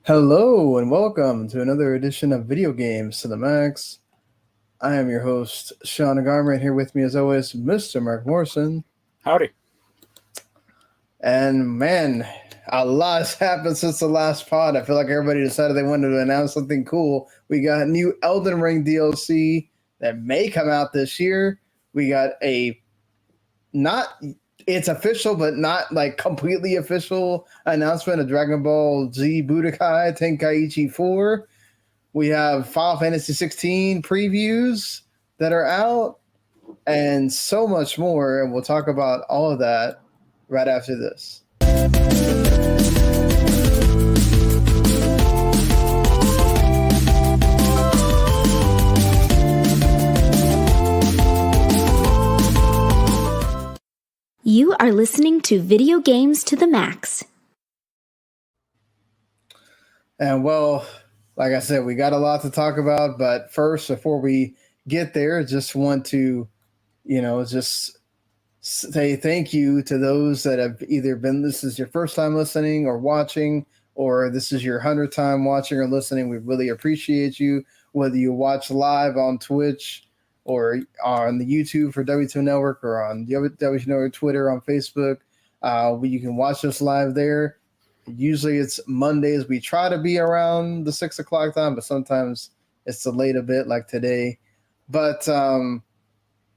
Hello and welcome to another edition of Video Games to the Max. I am your host, Sean and Marc, and here with me as always, Mr. Mark Morrison. Howdy. And man, a lot has happened since the last pod. I feel like everybody decided they wanted to announce something cool. We got a new Elden Ring DLC that may come out this year. We got it's official, but not like completely official announcement of Dragon Ball Z Budokai Tenkaichi 4. We have Final Fantasy XVI previews that are out and so much more. And we'll talk about all of that right after this. You are listening to Video Games to the Max. And well, like I said, we got a lot to talk about, but first, before we get there, just want to, just say thank you to those that have either this is your first time listening or watching, or this is your 100th time watching or listening. We really appreciate you, whether you watch live on Twitch or on the YouTube for W2 Network or on W2 Network Twitter, on Facebook. You can watch us live there. Usually it's Mondays. We try to be around the 6 o'clock time, but sometimes it's delayed a bit like today. But,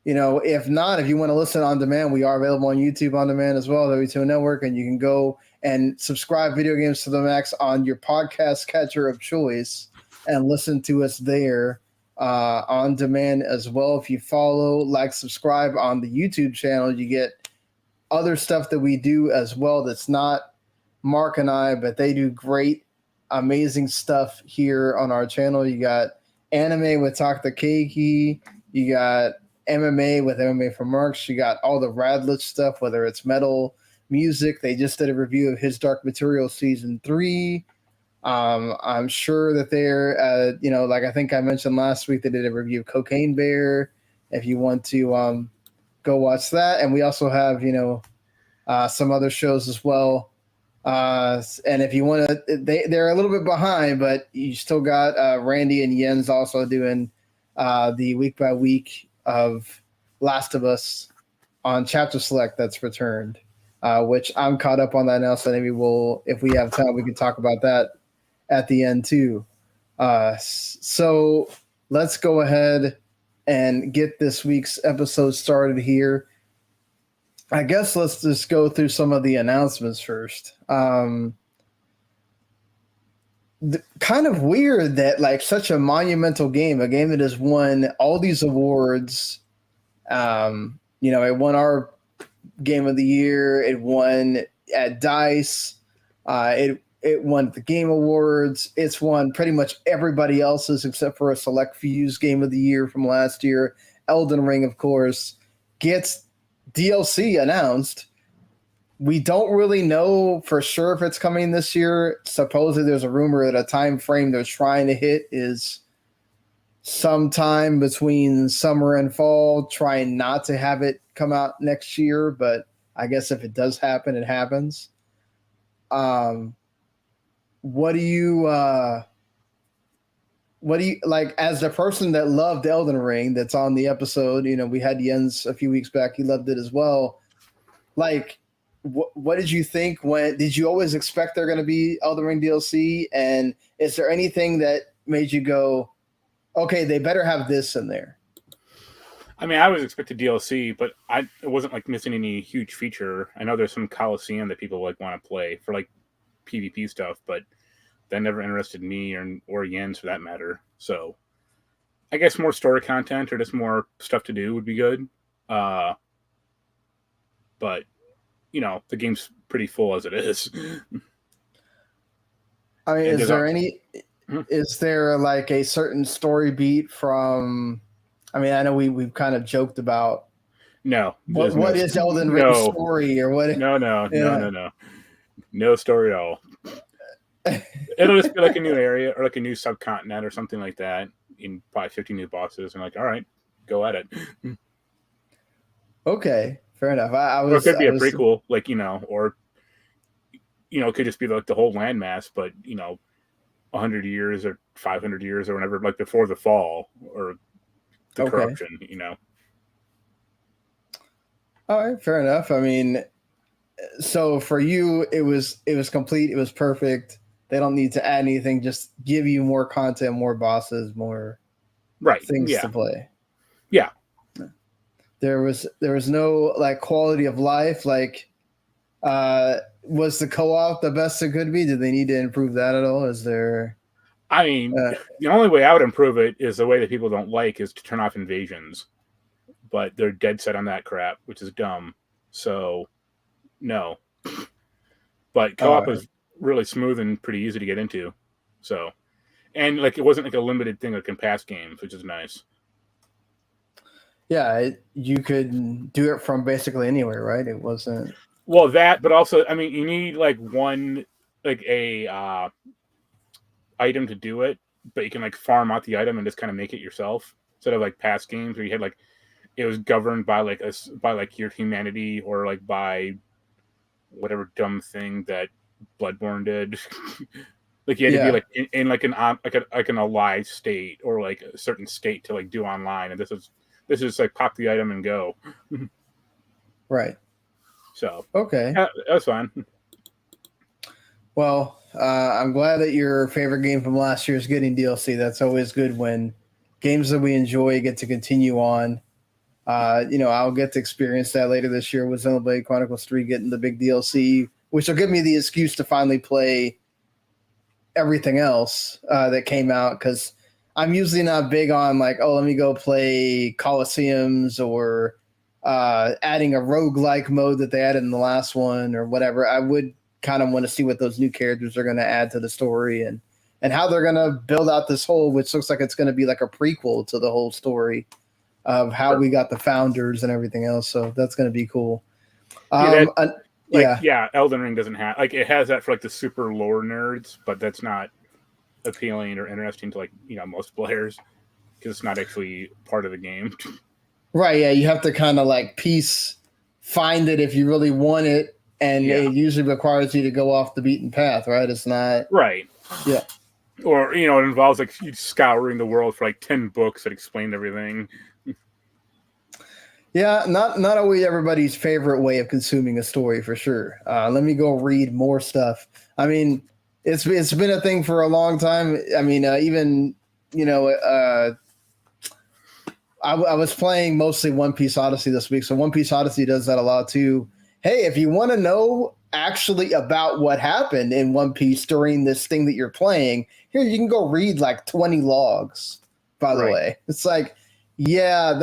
if not, if you want to listen on demand, we are available on YouTube on demand as well, W2 Network, and you can go and subscribe Video Games to the Max on your podcast catcher of choice and listen to us there on demand as well. If you follow, subscribe on the YouTube channel, you get other stuff that we do as well that's not Mark and I, but they do great, amazing stuff here on our channel. You got anime with Talk the Keiki, you got MMA with MMA for Marks, you got all the Radlich stuff, whether it's metal music. They just did a review of His Dark Materials Season 3. I'm sure that they're, I think I mentioned last week, they did a review of Cocaine Bear. If you want to go watch that. And we also have, some other shows as well. And if you want to, they're a little bit behind, but you still got Randy and Jens also doing the week by week of Last of Us on Chapter Select that's returned, which I'm caught up on that now. So maybe if we have time, we can talk about that at the end too. So let's go ahead and get this week's episode started here. I guess let's just go through some of the announcements first. Kind of weird that such a monumental game, a game that has won all these awards. It won our Game of the Year. It won at DICE. It won the Game Awards. It's won pretty much everybody else's except for a select few's Game of the Year from last year. Elden Ring, of course, gets DLC announced. We don't really know for sure if it's coming this year. Supposedly there's a rumor that a time frame they're trying to hit is sometime between summer and fall, trying not to have it come out next year, but I guess if it does happen, it happens. What do you like as the person that loved Elden Ring that's on the episode? We had Jens a few weeks back. He loved it as well. What did you think did you always expect there going to be Elden Ring DLC? And is there anything that made you go, okay, they better have this in there? I mean, I was expecting DLC, but it wasn't missing any huge feature. I know there's some Coliseum that people want to play for PvP stuff, but that never interested me or Jens for that matter. So I guess more story content or just more stuff to do would be good. But the game's pretty full as it is. I mean, is there a certain story beat from, I mean, I know we've kind of joked about what is Elden Ring story or what? No. No story at all. It'll just be a new area or a new subcontinent or something like that in probably 50 new bosses and all right, go at it. Okay, fair enough. Or it could be a prequel, or it could just be the whole landmass, but 100 years or 500 years or whenever, like before the fall or the corruption, you know. All right, fair enough. I mean, so for you, it was complete. It was perfect. They don't need to add anything. Just give you more content, more bosses, more Right. things Yeah. to play. Yeah. There was no like quality of life. Like, was the co-op the best it could be? Did they need to improve that at all? Is there? I mean, the only way I would improve it is the way that people don't like is to turn off invasions, but they're dead set on that crap, which is dumb. So, no. But co-op was really smooth and pretty easy to get into. So, and like it wasn't like a limited thing like in past games, which is nice. Yeah, you could do it from basically anywhere, right? It wasn't. Well, that, but also, I mean, you need like one, like a item to do it, but you can like farm out the item and just kind of make it yourself instead of like past games where you had like it was governed by like your humanity or like by whatever dumb thing that Bloodborne did. Like you had to be like in like an alive state or like a certain state to like do online, and this is like pop the item and go. Right. So okay, that was fun. Well, I'm glad that your favorite game from last year is getting DLC. That's always good when games that we enjoy get to continue on. I'll get to experience that later this year with Xenoblade Chronicles 3 getting the big DLC, which will give me the excuse to finally play everything else that came out, because I'm usually not big on like, oh, let me go play Colosseums or adding a roguelike mode that they added in the last one or whatever. I would kind of want to see what those new characters are going to add to the story and how they're going to build out this whole, which looks like it's going to be like a prequel to the whole story of how we got the founders and everything else. So that's going to be cool. Elden Ring doesn't have like it has that for like the super lore nerds, but that's not appealing or interesting to like most players because it's not actually part of the game. Right? Yeah, you have to kind of like find it if you really want it, and it usually requires you to go off the beaten path. Right? It's not right. Yeah. Or it involves like you scouring the world for like 10 books that explain everything. Yeah, not always everybody's favorite way of consuming a story for sure. Let me go read more stuff. I mean, it's been a thing for a long time. I mean, I was playing mostly One Piece Odyssey this week, so One Piece Odyssey does that a lot too. Hey, if you want to know actually about what happened in One Piece during this thing that you're playing, here you can go read like 20 logs. By the way, it's like. Yeah,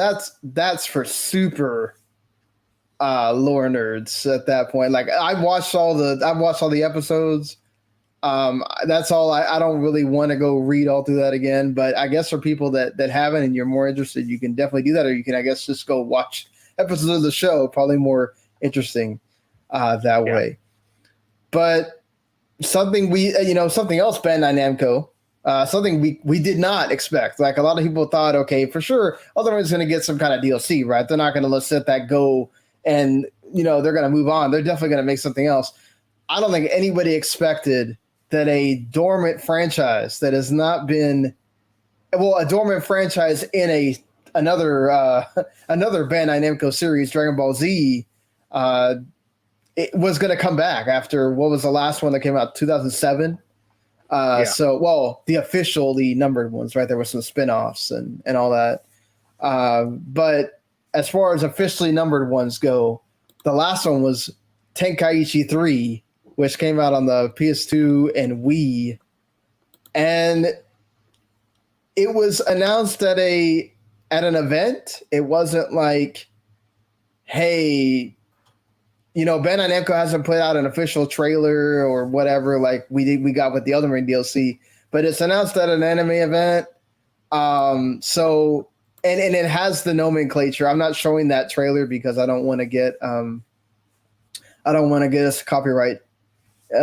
that's for super lore nerds at that point. Like I've watched all the episodes. That's all. I don't really want to go read all through that again. But I guess for people that haven't and you're more interested, you can definitely do that, or you can, I guess, just go watch episodes of the show. Probably more interesting that way. But something something else, Bandai Namco. Something we did not expect. Like a lot of people thought, okay, for sure, Elden Ring's going to get some kind of DLC, right? They're not going to let that go, and they're going to move on. They're definitely going to make something else. I don't think anybody expected that a dormant franchise that has not been, a dormant franchise in another Bandai Namco series, Dragon Ball Z, it was going to come back after what was the last one that came out, 2007. So, the officially numbered ones, right? There were some spinoffs and all that. But as far as officially numbered ones go, the last one was Tenkaichi 3, which came out on the PS2 and Wii. And it was announced at an event. It wasn't like, hey, Bandai Namco hasn't put out an official trailer or whatever like we got with the Elden Ring DLC, but it's announced at an anime event. So it has the nomenclature. I'm not showing that trailer because I don't want to get us copyright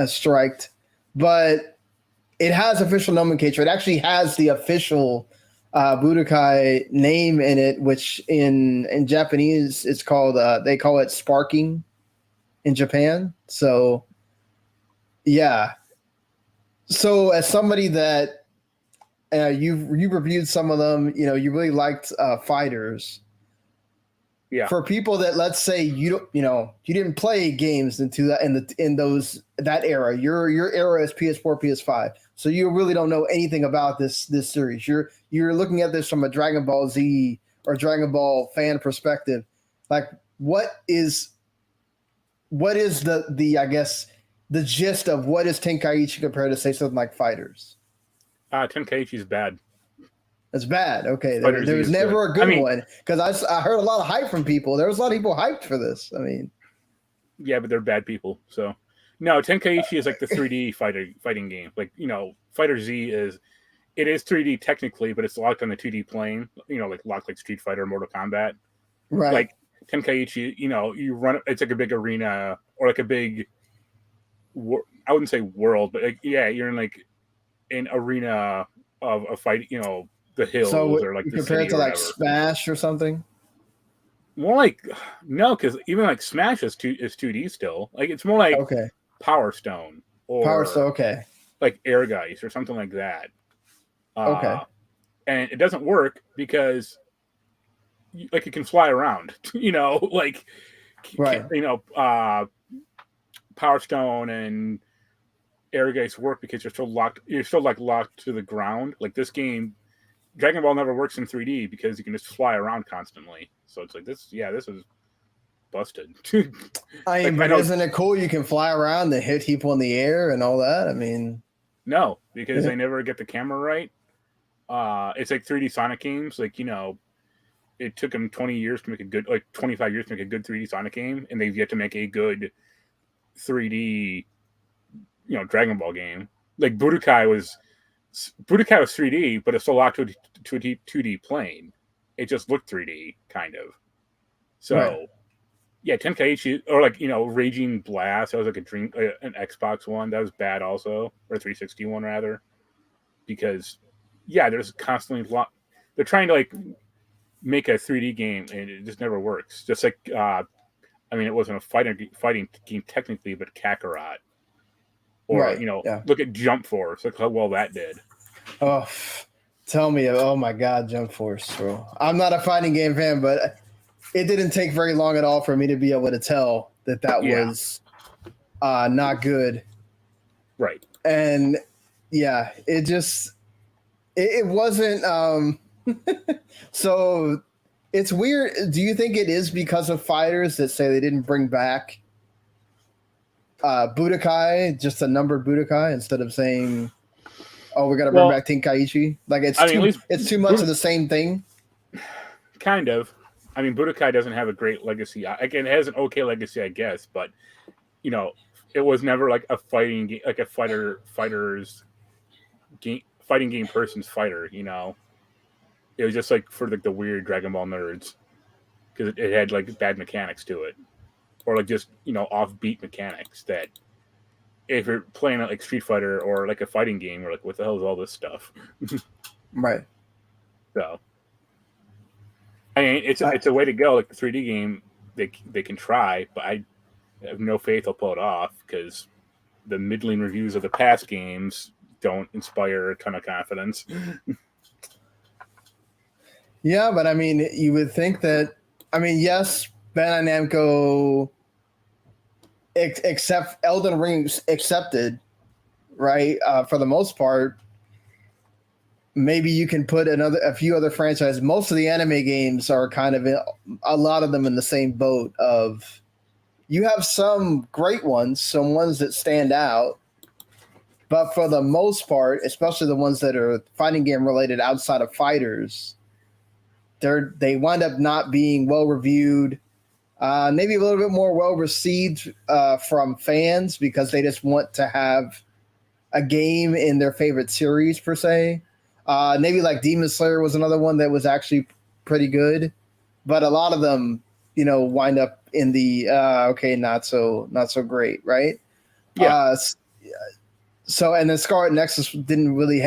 striked, but it has official nomenclature. It actually has the official Budokai name in it, which in Japanese it's called they call it sparking in Japan. So yeah, So as somebody that you reviewed some of them, you really liked Fighters. Yeah. For people that, let's say, you didn't play games into that that era. Your era is PS4, PS5, so you really don't know anything about this series. You're looking at this from a Dragon Ball Z or Dragon Ball fan perspective. Like, what is the I guess the gist of what is Tenkaichi compared to, say, something like Fighters? Tenkaichi's bad. It's bad. Okay, Fighter Z there was is never good. a good one, because I heard a lot of hype from people. There was a lot of people hyped for this. I mean, yeah, but they're bad people. So no, Tenkaichi is like the 3D fighting game. Like, Fighter Z is 3D technically, but it's locked on the 2D plane. Like locked like Street Fighter, Mortal Kombat. right? Like Tenkaichi, you run. It's like a big arena or like a big. I wouldn't say world, but like, yeah, you're in like an arena of a fight. The hills, So or like the compare it city to or like whatever. Smash or something. More like no, because even like Smash is 2D still. Like it's more like Okay, Power Stone or Power Stone. Okay, like Airgeist or something like that. Okay. And it doesn't work because like it can fly around. Like right. Power Stone and Airgeist work because you're still locked. You're still like locked to the ground. Like this game, Dragon Ball never works in 3D because you can just fly around constantly. So it's like this. Yeah, this is busted. I mean, but isn't it cool? You can fly around and hit people in the air and all that. I mean, no, because they never get the camera right. It's like 3D Sonic games. Like it took them 20 years to make a good, like 25 years to make a good 3D Sonic game, and they've yet to make a good 3D, Dragon Ball game. Like Budokai was 3D, but it's still locked to a 2D plane. It just looked 3D, kind of. So, right. Yeah, Tenkaichi, or like, Raging Blast, that was like an Xbox one. That was bad also, or 360 one rather. Because, yeah, there's constantly they're trying to like make a 3D game, and it just never works. Just like, it wasn't a fighting game technically, but Kakarot. Or, Right. Look at Jump Force, look how well that did. Oh, tell me. Oh my God, Jump Force, bro. I'm not a fighting game fan, but it didn't take very long at all for me to be able to tell that was not good. Right. And yeah, it wasn't. So it's weird. Do you think it is because of Fighters that say they didn't bring back Budokai, just a numbered Budokai, instead of saying, "Oh, we got to bring back Tenkaichi"? Like it's too much of the same thing. Kind of. I mean, Budokai doesn't have a great legacy. Again, it has an okay legacy, I guess, but it was never like a fighting game, like a fighter's game, fighting game person's fighter. It was just like for like the weird Dragon Ball nerds because it had like bad mechanics to it, or like just offbeat mechanics that if you're playing it like Street Fighter or like a fighting game, you're like, what the hell is all this stuff? Right. So. I mean, it's a way to go. Like the 3D game, they can try, but I have no faith they'll pull it off because the middling reviews of the past games don't inspire a ton of confidence. Yeah, but I mean, you would think that. I mean, yes, Bandai Namco, except Elden Ring accepted, right? For the most part. Maybe you can put a few other franchises. Most of the anime games are kind of a lot of them in the same boat of you have some great ones, some ones that stand out, but for the most part, especially the ones that are fighting game related outside of Fighters, they wind up not being well reviewed, maybe a little bit more well received from fans because they just want to have a game in their favorite series per se. Maybe like Demon Slayer was another one that was actually pretty good, but a lot of them, wind up in the not so great, right? Yeah. So and then Scarlet Nexus didn't really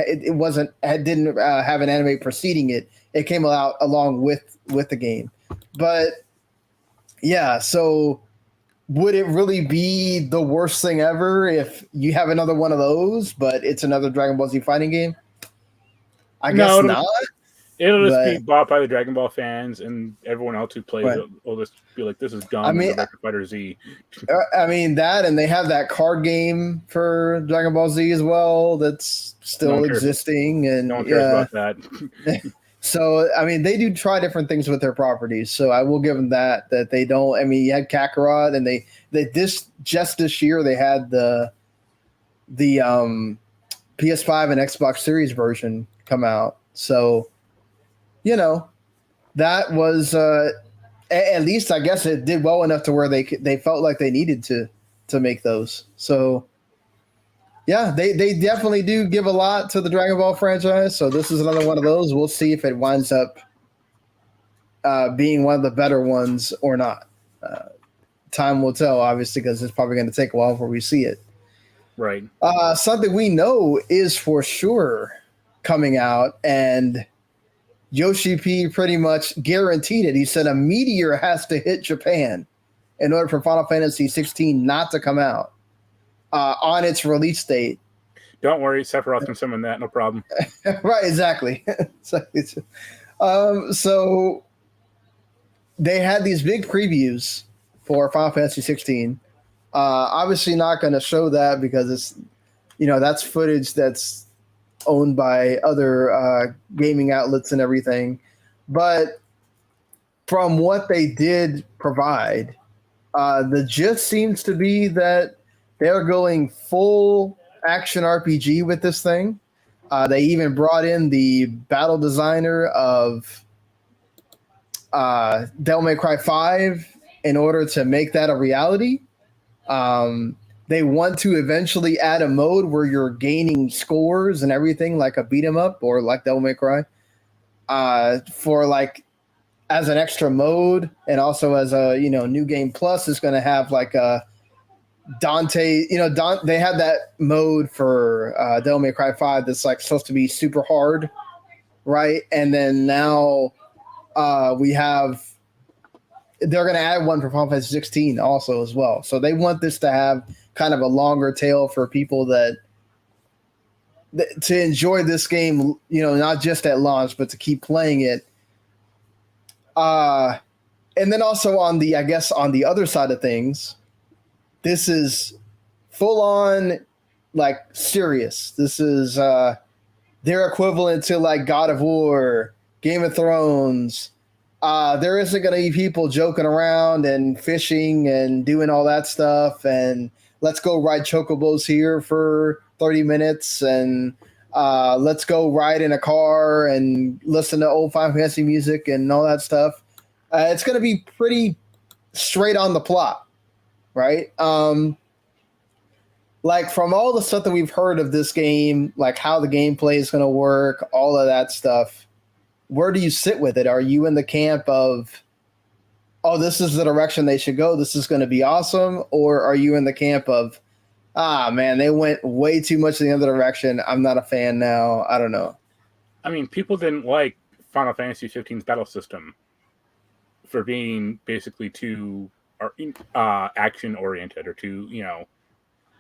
didn't have an anime preceding it. It came out along with the game, but yeah. So would it really be the worst thing ever if you have another one of those, but it's another Dragon Ball Z fighting game? I guess not. It'll just be bought by the Dragon Ball fans, and everyone else who plays Right. it will just be like, "This is dumb." I mean, and go back to Fighter Z. I mean that, and they have that card game for Dragon Ball Z as well that's still existing, and No one cares about that. So I mean, they do try different things with their properties. So I will give them that they don't. I mean, you had Kakarot, and they this year they had the PS5 and Xbox Series version come out. So that was at least I guess it did well enough to where they felt like they needed to make those. So yeah, they definitely do give a lot to the Dragon Ball franchise. So this is another one of those. We'll see if it winds up being one of the better ones or not. Time will tell, obviously, because it's probably going to take a while before we see it. Right. Something we know is for sure coming out, and Yoshi P pretty much guaranteed it. He said a meteor has to hit Japan in order for Final Fantasy XVI not to come out on its release date. Don't worry, Sephiroth can summon that, no problem. Right, exactly. So they had these big previews for Final Fantasy XVI. Obviously not going to show that because it's, that's footage that's owned by other gaming outlets and everything. But from what they did provide, the gist seems to be that they're going full action RPG with this thing. They even brought in the battle designer of Devil May Cry 5 in order to make that a reality. They want to eventually add a mode where you're gaining scores and everything, like a beat 'em up or like Devil May Cry, for like as an extra mode, and also as a new game plus is going to have like a Dante. They had that mode for Devil May Cry 5 that's like supposed to be super hard, right? And then now we have. They're going to add one for Final Fantasy 16 also as well. So they want this to have kind of a longer tail for people that to enjoy this game, not just at launch, but to keep playing it. And then also on the other side of things, this is full on like serious. This is their equivalent to like God of War, Game of Thrones. There isn't going to be people joking around and fishing and doing all that stuff. And let's go ride chocobos here for 30 minutes. And let's go ride in a car and listen to old Final Fantasy music and all that stuff. It's going to be pretty straight on the plot, right? Like from all the stuff that we've heard of this game, like how the gameplay is going to work, all of that stuff. Where do you sit with it? Are you in the camp of, oh, this is the direction they should go, this is going to be awesome? Or are you in the camp of, man, they went way too much in the other direction, I'm not a fan now, I don't know. I mean, people didn't like Final Fantasy XV's battle system for being basically too action-oriented or too,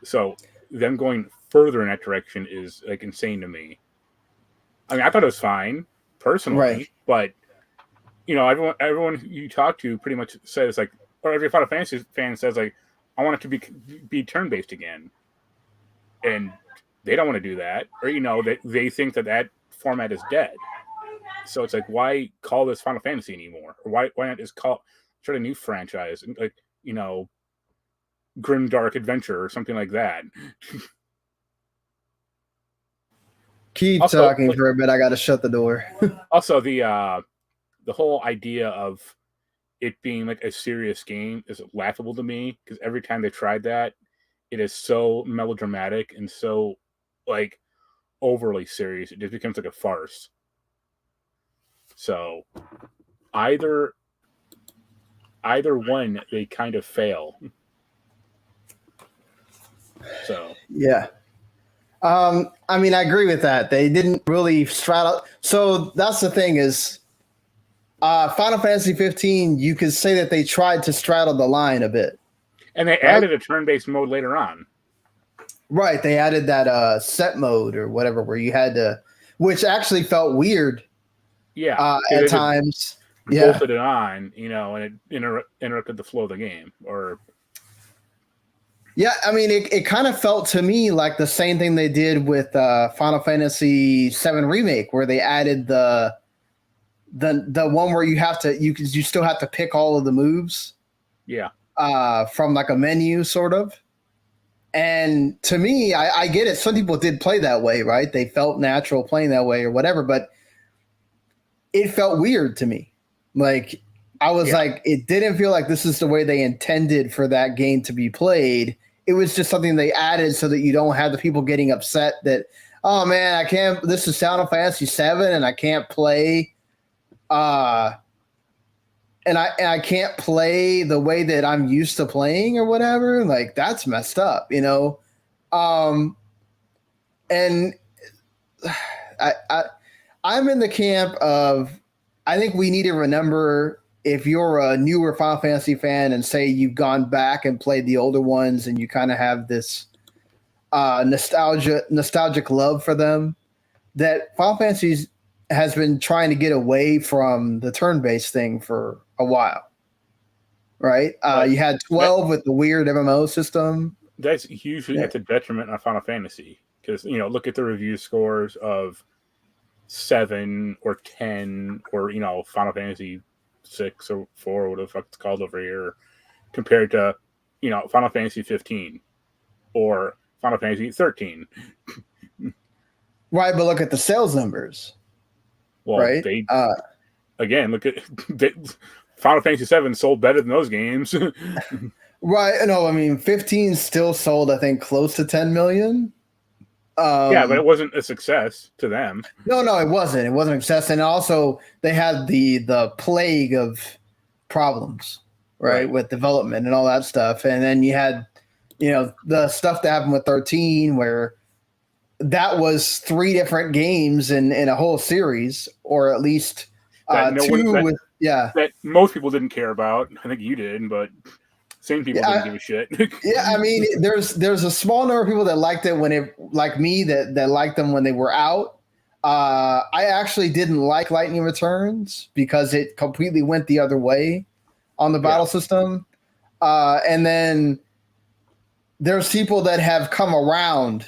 so them going further in that direction is like insane to me. I mean, I thought it was fine. Personally, right. But everyone you talk to pretty much says like, or every Final Fantasy fan says like, I want it to be turn-based again, and they don't want to do that, or they think that format is dead. So it's like, why call this Final Fantasy anymore? Or why not just start a new franchise, like Grim Dark Adventure or something like that? Keep talking for a bit. I got to shut the door. Also, the whole idea of it being like a serious game is laughable to me, because every time they tried that, it is so melodramatic and so like overly serious. It just becomes like a farce. So either one, they kind of fail. So yeah. I mean, I agree with that. They didn't really straddle. So that's the thing is, Final Fantasy 15, you could say that they tried to straddle the line a bit. And they added a turn-based mode later on. Right. They added that set mode or whatever where you had to, which actually felt weird. Yeah. At times. Bolted it on, and it interrupted the flow of the game. Yeah, I mean, it kind of felt to me like the same thing they did with Final Fantasy VII Remake, where they added the one where you still have to pick all of the moves. Yeah. From like a menu, sort of. And to me, I get it. Some people did play that way, right? They felt natural playing that way or whatever, but it felt weird to me. Like, I was like, it didn't feel like this is the way they intended for that game to be played. It was just something they added so that you don't have the people getting upset that, oh man, this is Final Fantasy VII and I can't play, and I can't play the way that I'm used to playing or whatever. Like, that's messed up, And I'm in the camp of, I think we need to remember, if you're a newer Final Fantasy fan and say you've gone back and played the older ones and you kind of have this nostalgic love for them, that Final Fantasy has been trying to get away from the turn-based thing for a while, right? You had 12 with the weird MMO system. That's usually at the detriment of Final Fantasy, because look at the review scores of 7 or 10 or Final Fantasy 6 or 4, whatever the fuck it's called over here, compared to Final Fantasy 15 or Final Fantasy 13. Right, but look at the sales numbers. Well, right? Again, look at Final Fantasy 7 sold better than those games. Right. No, I mean 15 still sold, I think, close to 10 million. Yeah, but it wasn't a success to them. No, it wasn't. It wasn't a success. And also they had the plague of problems, right, with development and all that stuff. And then you had, the stuff that happened with 13, where that was 3 different games in a whole series, or at least that most people didn't care about. I think you did, but same people didn't give a shit. Yeah, I mean, there's a small number of people that liked it like me, that liked them when they were out. I actually didn't like Lightning Returns because it completely went the other way on the battle system. And then there's people that have come around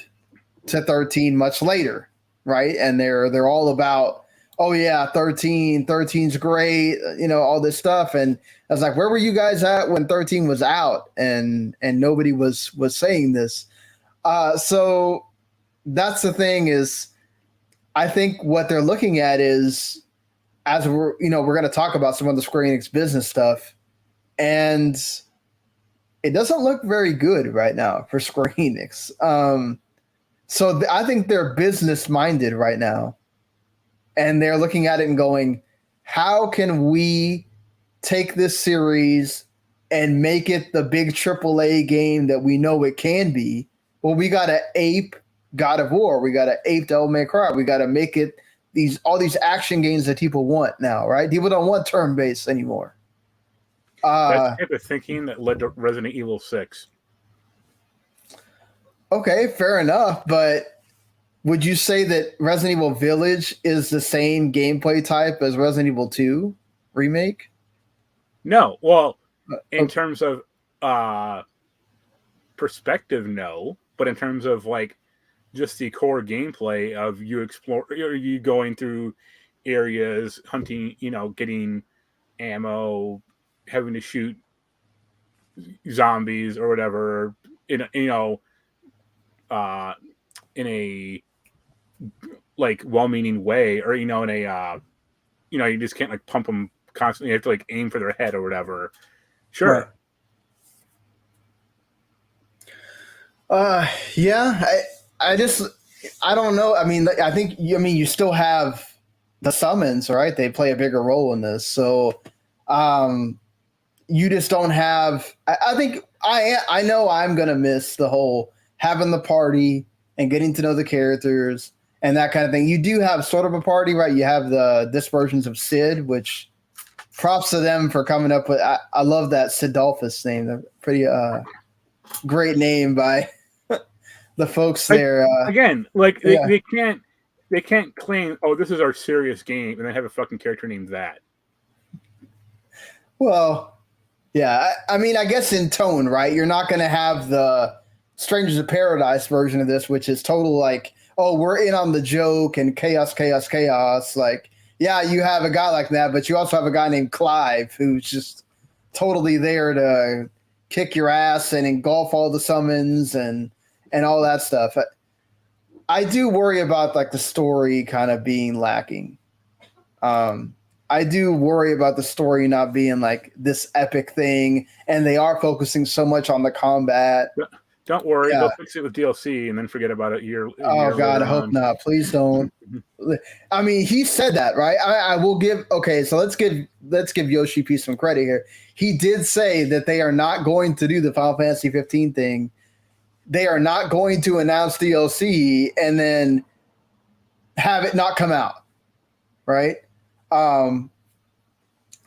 to 13 much later, right? And they're all about, oh yeah, 13's great, all this stuff. And I was like, where were you guys at when 13 was out? And nobody was saying this. So that's the thing, is I think what they're looking at is, as we're going to talk about some of the Square-Enix business stuff, and it doesn't look very good right now for Square-Enix. So I think they're business minded right now, and they're looking at it and going, how can we take this series and make it the big AAA game that we know it can be? Well, we got to ape God of War. We got to ape Devil May Cry. We got to make it all these action games that people want now, right? People don't want turn-based anymore. That's the type of thinking that led to Resident Evil 6. Okay, fair enough. But would you say that Resident Evil Village is the same gameplay type as Resident Evil 2 Remake? No. Well, in terms of perspective, no. But in terms of like just the core gameplay of you going through areas, hunting, getting ammo, having to shoot zombies or whatever, in a like well-meaning way, or in a you just can't like pump them constantly. You have to like aim for their head or whatever. Sure. Right. Yeah. I don't know. I mean, I think you still have the summons, right? They play a bigger role in this. So you just don't have. I think I know I'm gonna miss the whole having the party and getting to know the characters and that kind of thing. You do have sort of a party, right? You have the dispersions of Sid, which props to them for coming up with. I love that Sidolphus name. A pretty great name by the folks there. Again, like yeah. they can't claim, oh, this is our serious game, and then have a fucking character named that. Well, yeah. I mean, I guess in tone, right? You're not going to have the Strangers of Paradise version of this, which is total like, oh, we're in on the joke and chaos, chaos, chaos. Like, yeah, you have a guy like that, but you also have a guy named Clive who's just totally there to kick your ass and engulf all the summons and all that stuff. I do worry about like the story kind of being lacking. I do worry about the story not being like this epic thing, and they are focusing so much on the combat. Don't worry, they'll fix it with DLC and then forget about it. Oh God, I hope not. Please don't. I mean, he said that, right? I will give. Okay, so let's give Yoshi P some credit here. He did say that they are not going to do the Final Fantasy 15 thing. They are not going to announce DLC and then have it not come out, right?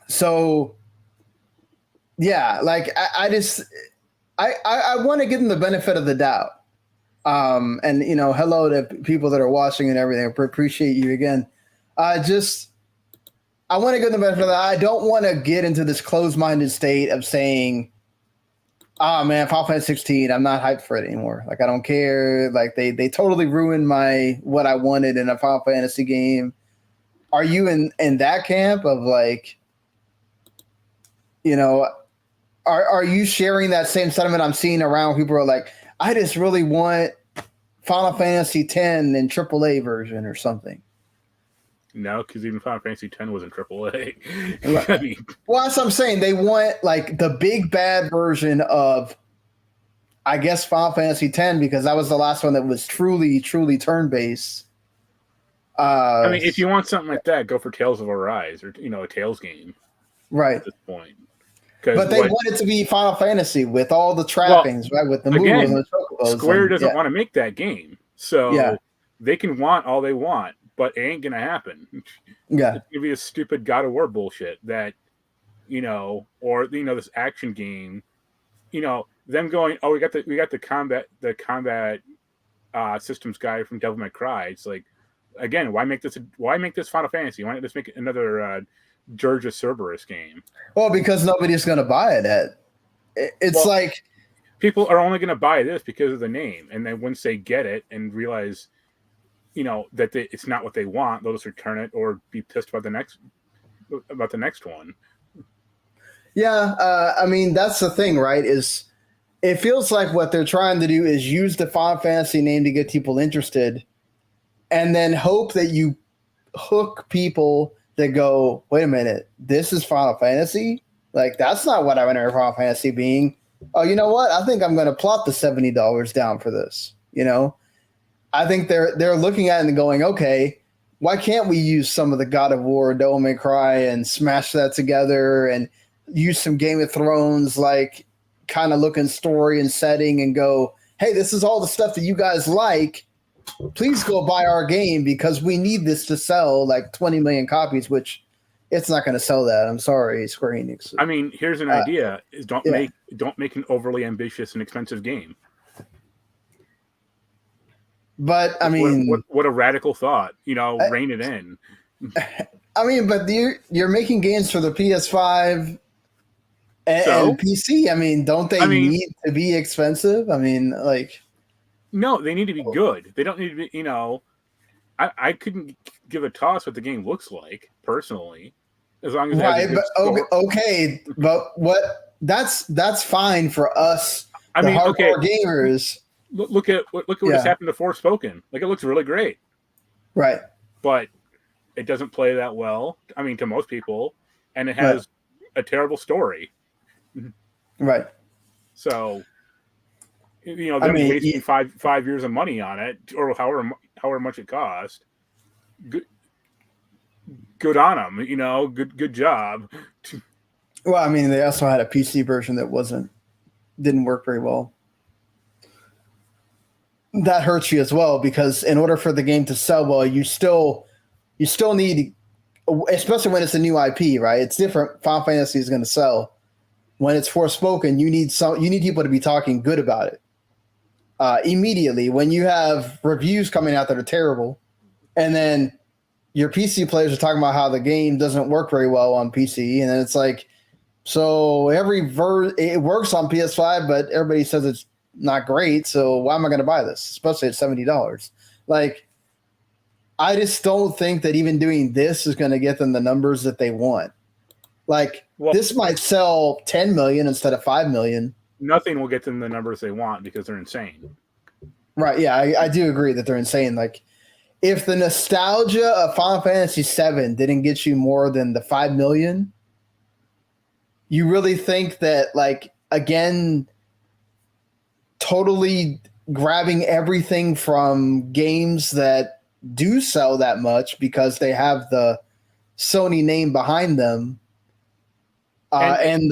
So yeah, like I want to give them the benefit of the doubt. And hello to people that are watching and everything. I appreciate you again. I want to give them the benefit of that. I don't want to get into this closed-minded state of saying, oh man, Final Fantasy 16, I'm not hyped for it anymore. Like I don't care. Like they totally ruined what I wanted in a Final Fantasy game. Are you in that camp of like, are you sharing that same sentiment I'm seeing around? People are like, I just really want Final Fantasy X in AAA version or something. No, because even Final Fantasy X was in AAA. Right. I mean, well, that's what I'm saying. They want like the big bad version of, I guess, Final Fantasy X, because that was the last one that was truly, truly turn-based. I mean, if you want something like that, go for Tales of Arise or a Tales game. Right. At this point. But they want it to be Final Fantasy with all the trappings, right? With the moves and the chocobos. Square doesn't want to make that game. So they can want all they want, but it ain't going to happen. Yeah. It's going to be a stupid God of War bullshit that, or, this action game, them going, oh, we got the combat systems guy from Devil May Cry. It's like, again, why make this Final Fantasy? Why not just make another Georgia Cerberus game? Well, because nobody's going to buy it. It's like people are only going to buy this because of the name, and then once they get it and realize, that it's not what they want, they'll just return it or be pissed about the next one. Yeah, I mean that's the thing, right? Is it feels like what they're trying to do is use the Final Fantasy name to get people interested, and then hope that you hook people that go, wait a minute, this is Final Fantasy? Like, that's not what I remember Final Fantasy being. Oh, you know what? I think I'm going to plop the $70 down for this. I think they're looking at it and going, okay, why can't we use some of the God of War, Devil May Cry, and smash that together and use some Game of Thrones, like, kind of looking story and setting and go, hey, this is all the stuff that you guys like. Please go buy our game because we need this to sell like 20 million copies, which it's not going to sell that. I'm sorry, Square Enix. I mean, here's an idea: is don't make an overly ambitious and expensive game. But I mean, what a radical thought! Rein it in. I mean, but you're making games for the PS5 and PC. I mean, don't they need to be expensive? I mean, like. No, they need to be good. They don't need to be, I couldn't give a toss what the game looks like, personally. As long as but that's fine for us, hardcore gamers. Look at what just happened to Forspoken. Like, it looks really great. Right. But it doesn't play that well, I mean, to most people, and it has a terrible story. Right. So them wasting 5 years of money on it, or however much it cost. Good on them, good job. Well, I mean, they also had a PC version that didn't work very well. That hurts you as well, because in order for the game to sell well, you still need especially when it's a new IP, right? It's different. Final Fantasy is going to sell. When it's Forspoken, you need people to be talking good about it immediately. When you have reviews coming out that are terrible, and then your PC players are talking about how the game doesn't work very well on PC, and then it's like, so it works on PS5, but everybody says it's not great. So why am I going to buy this, especially at $70? Like, I just don't think that even doing this is going to get them the numbers that they want. Like, this might sell 10 million instead of 5 million. Nothing will get them the numbers they want because they're insane. Right. Yeah, I do agree that they're insane. Like, if the nostalgia of Final Fantasy VII didn't get you more than the 5 million, you really think that, like, again, totally grabbing everything from games that do sell that much because they have the Sony name behind them. Then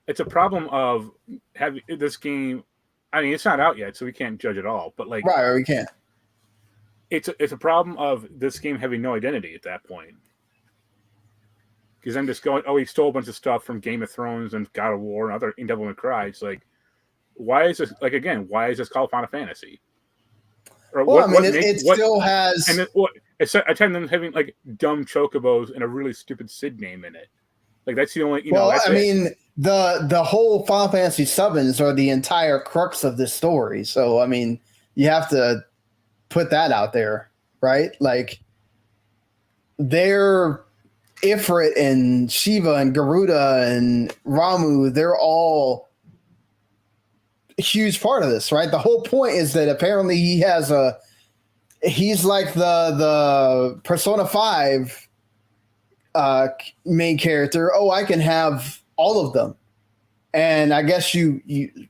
it's a problem of having this game. I mean, it's not out yet, so we can't judge it all. But like, right, we can't. It's a problem of this game having no identity at that point. Because I'm just going, he stole a bunch of stuff from Game of Thrones and God of War and other Devil May Cry. It's like, why is this called Final Fantasy? Or it still has. And I tend them having like dumb chocobos and a really stupid Sid name in it. Like that's the only. The whole Final Fantasy VIIs are the entire crux of this story. So I mean, you have to put that out there, right? Like, they're Ifrit and Shiva and Garuda and Ramu. They're all a huge part of this, right? The whole point is that apparently he's like the Persona 5 main character. Oh, I can have all of them. And I guess you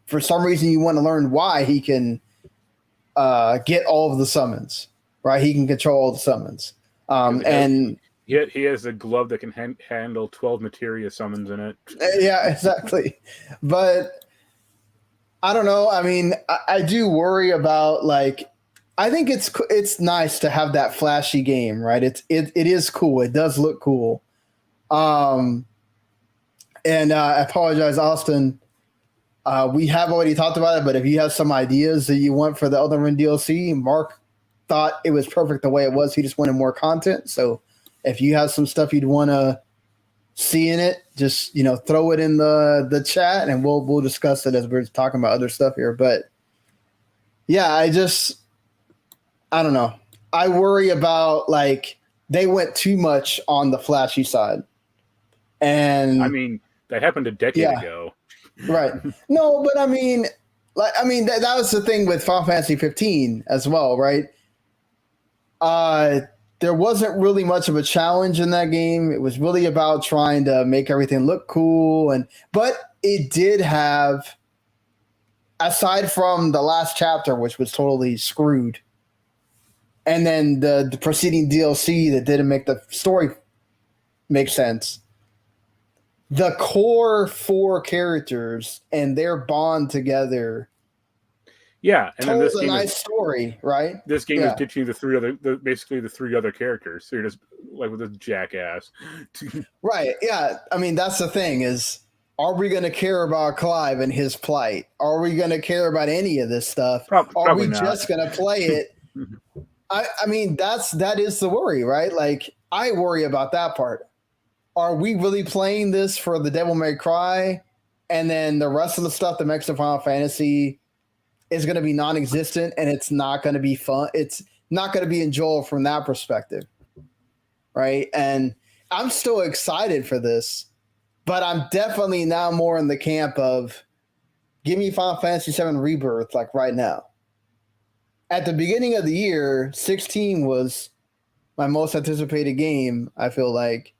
for some reason you want to learn why he can get all of the summons, right? He can control all the summons. He has a glove that can handle 12 materia summons in it. Yeah, exactly. But I don't know. I mean, I do worry about, like, I think it's nice to have that flashy game, right? It is cool. It does look cool. And I apologize, Austin. We have already talked about it, but if you have some ideas that you want for the Elden Ring DLC, Mark thought it was perfect the way it was. He just wanted more content. So if you have some stuff you'd want to see in it, just, throw it in the chat and we'll discuss it as we're talking about other stuff here. But yeah, I don't know. I worry about, like, they went too much on the flashy side. And I mean, that happened a decade ago. Right. No, but I mean, that was the thing with Final Fantasy 15 as well, right? There wasn't really much of a challenge in that game. It was really about trying to make everything look cool, but it did have, aside from the last chapter, which was totally screwed, and then the preceding DLC that didn't make the story make sense, the core 4 characters and their bond together. Yeah, and told a nice story, right? This game is ditching the 3 other characters. So you're just like with this jackass. Right. Yeah. I mean, that's the thing is, are we going to care about Clive and his plight? Are we going to care about any of this stuff? Are we just going to play it? I mean, that is the worry, right? Like, I worry about that part. Are we really playing this for the Devil May Cry, and then the rest of the stuff that makes the Final Fantasy is going to be non-existent, and it's not going to be fun? It's not going to be enjoyable from that perspective, right? And I'm still excited for this, but I'm definitely now more in the camp of, give me Final Fantasy VII Rebirth, like, right now. At the beginning of the year, 16 was my most anticipated game, I feel like.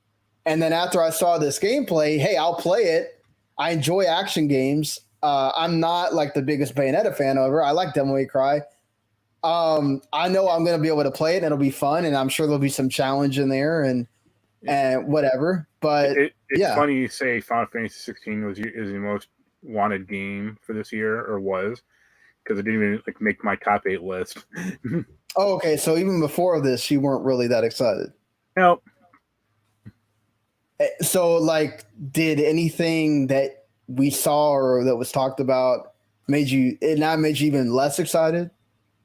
And then after I saw this gameplay, hey, I'll play it. I enjoy action games. I'm not like the biggest Bayonetta fan, however. I like Devil May Cry. I know I'm going to be able to play it and it'll be fun, and I'm sure there'll be some challenge in there and whatever. But it's funny you say Final Fantasy 16 is the most wanted game for this year, or was, because it didn't even make my top 8 list. Oh, okay. So even before this, you weren't really that excited. No, So, like, did anything that we saw or that was talked about made you even less excited?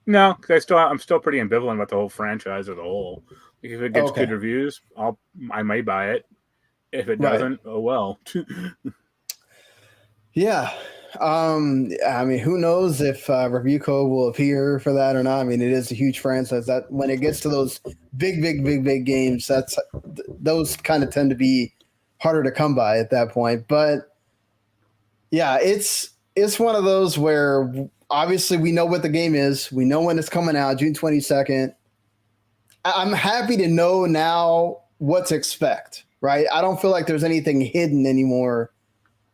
no, 'cause I'm still pretty ambivalent about the whole franchise as a whole. Like, if it gets Okay, good reviews, I might buy it. If it right. doesn't, oh well. Yeah. I mean, who knows if review code will appear for that or not? I mean, it is a huge franchise that when it gets to those big games, those kind of tend to be harder to come by at that point. But yeah, it's one of those where obviously we know what the game is. We know when it's coming out, June 22nd. I'm happy to know now what to expect, right? I don't feel like there's anything hidden anymore.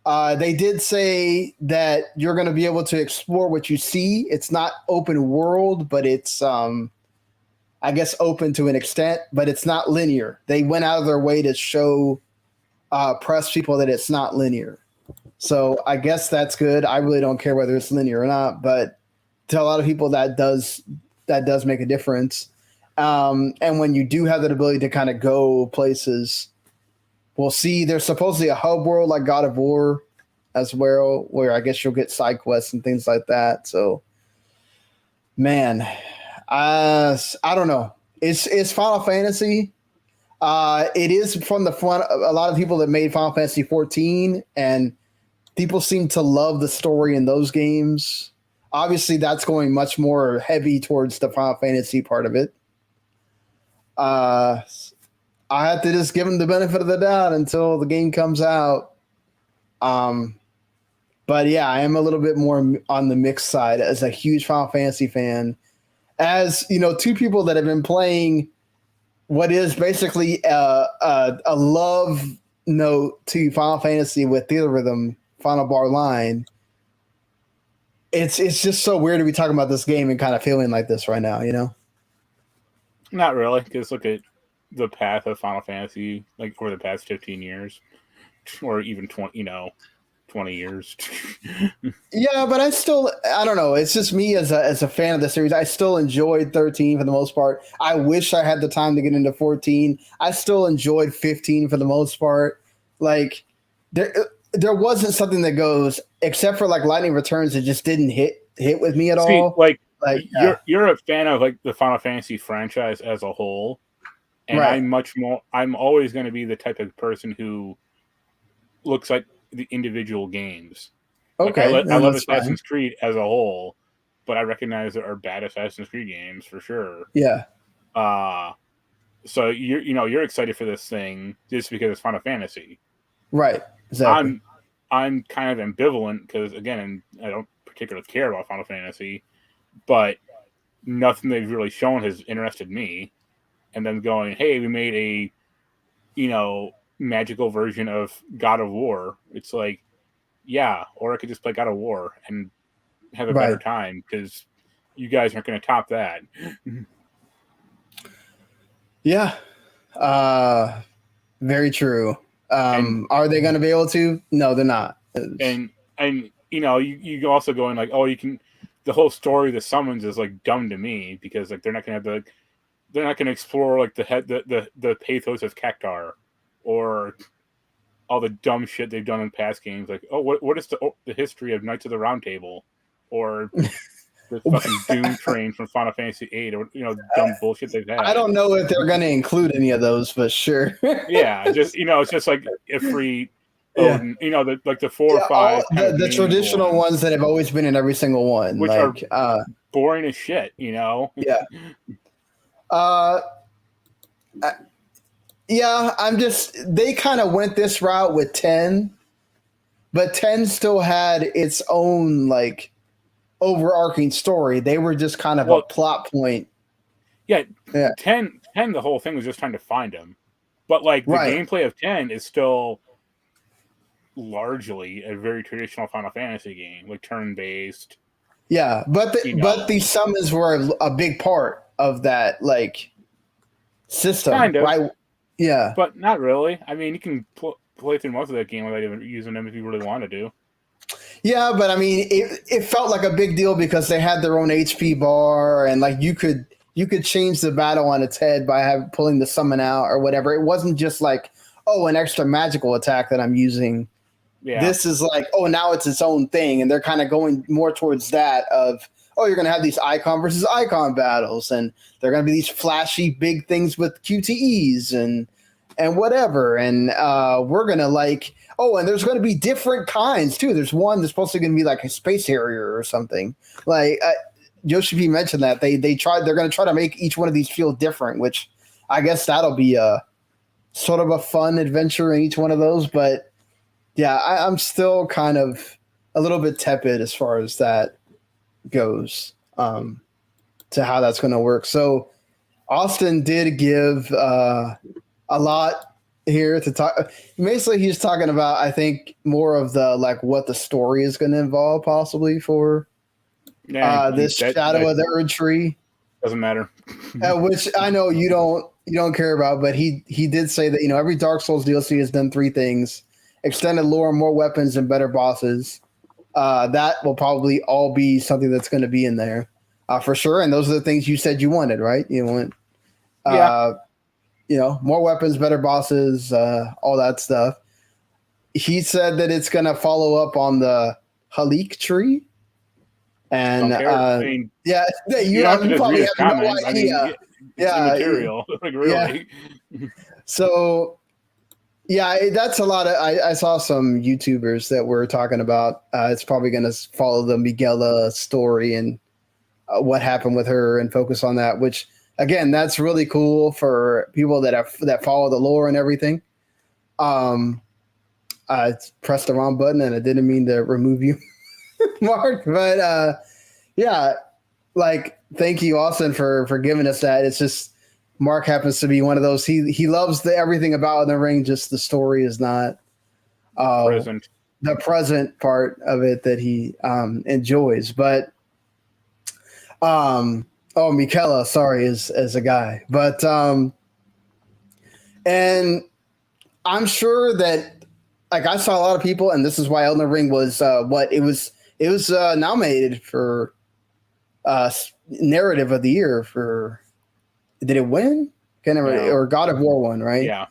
They did say that you're going to be able to explore what you see. It's not open world, but it's, I guess, open to an extent, but it's not linear. They went out of their way to show press people that it's not linear. So I guess that's good. I really don't care whether it's linear or not, but to a lot of people that does make a difference. And when you do have that ability to kind of go places, we'll see. There's supposedly a hub world like God of War as well, where I guess you'll get side quests and things like that. So, man, I don't know. It's Final Fantasy. It is from the front. A lot of people that made Final Fantasy 14, and people seem to love the story in those games. Obviously, that's going much more heavy towards the Final Fantasy part of it. I have to just give them the benefit of the doubt until the game comes out. But yeah, I am a little bit more on the mixed side as a huge Final Fantasy fan. As you know, two people that have been playing what is basically a love note to Final Fantasy with Theatrhythm, Final Bar Line. It's just so weird to be talking about this game and kind of feeling like this right now, you know? Not really, because look at the path of Final Fantasy, like over the past 15 years, or even 20 years. Yeah, but I don't know. It's just me as a fan of the series. I still enjoyed 13 for the most part. I wish I had the time to get into 14. I still enjoyed 15 for the most part. Like there wasn't something that goes except for like Lightning Returns. It just didn't hit with me at See, all. like Yeah. you're a fan of like the Final Fantasy franchise as a whole, and Right. I'm always going to be the type of person who looks at the individual games. Okay, Like, I then love that's fine. Assassin's Creed as a whole, but I recognize there are bad Assassin's Creed games for sure. Yeah. So you're excited for this thing just because it's Final Fantasy. Right. Exactly. I'm kind of ambivalent because again, I don't particularly care about Final Fantasy, but nothing they've really shown has interested me. And then going, hey, we made a magical version of God of War. It's like, yeah, or I could just play God of War and have a better Right. time because you guys aren't going to top that. Yeah. Very true. And Are they going to be able to? No, they're not. and you also going like, oh, you can. The whole story of the summons is like dumb to me because like they're not going to explore like the pathos of Cactar or all the dumb shit they've done in past games. Like, oh, what is the history of Knights of the Round Table or the fucking Doom Train from Final Fantasy VIII or dumb bullshit they've had. I don't know if they're going to include any of those, but sure. Yeah, just it's just like a free Yeah. Odin, the 4 or 5 the traditional ones that have always been in every single one, which like are boring as shit, Yeah. They kind of went this route with 10, but 10 still had its own like overarching story. They were just kind of a plot point. Yeah, Yeah. 10, the whole thing was just trying to find him. But like the gameplay of 10 is still largely a very traditional Final Fantasy game, like turn-based. Yeah, but the summons were a big part of that like system, kind of, right? Yeah, but not really. I mean, you can play through most of that game without even using them if you really want to do. Yeah, but I mean, it felt like a big deal because they had their own HP bar, and like you could you could change the battle on its head by pulling the summon out or whatever. It wasn't just like, oh, an extra magical attack that I'm using. Yeah. This is like, oh, now it's its own thing. And they're kind of going more towards that of, oh, you're going to have these icon versus icon battles. And they're going to be these flashy big things with QTEs and whatever. And we're going to like, oh, and there's going to be different kinds too. There's one that's supposed to going to be like a space harrier or something. Like Yoshi P mentioned that they're going to try to make each one of these feel different, which I guess that'll be a sort of a fun adventure in each one of those. But yeah, I'm still kind of a little bit tepid as far as that goes, to how that's going to work. So Austin did give a lot here to talk. Basically, he's talking about, I think, more of the like what the story is going to involve possibly for this Shadow of the Erd Tree. Doesn't matter. Which I know you don't care about, but he did say that, you know, every Dark Souls DLC has done three things: extended lore, more weapons, and better bosses. That will probably all be something that's going to be in there for sure. And those are the things you said you wanted, right? You want, you know, more weapons, better bosses, all that stuff. He said that it's going to follow up on the Halik tree. And you probably have no idea. Material. Like, really. Yeah. So yeah, that's a lot of. I saw some YouTubers that were talking about. It's probably going to follow the Miguela story and what happened with her and focus on that. Which again, that's really cool for people that follow the lore and everything. I pressed the wrong button and I didn't mean to remove you, Mark. But yeah, like thank you, Austin, for giving us that. It's just Mark happens to be one of those. He loves everything about Elden Ring. Just the story is not present. The present part of it that he enjoys. But Michaela, sorry, is a guy. But and I'm sure that like I saw a lot of people, and this is why Elden Ring was it was nominated for narrative of the year for. Did it win? Or God of War won, right? Yeah.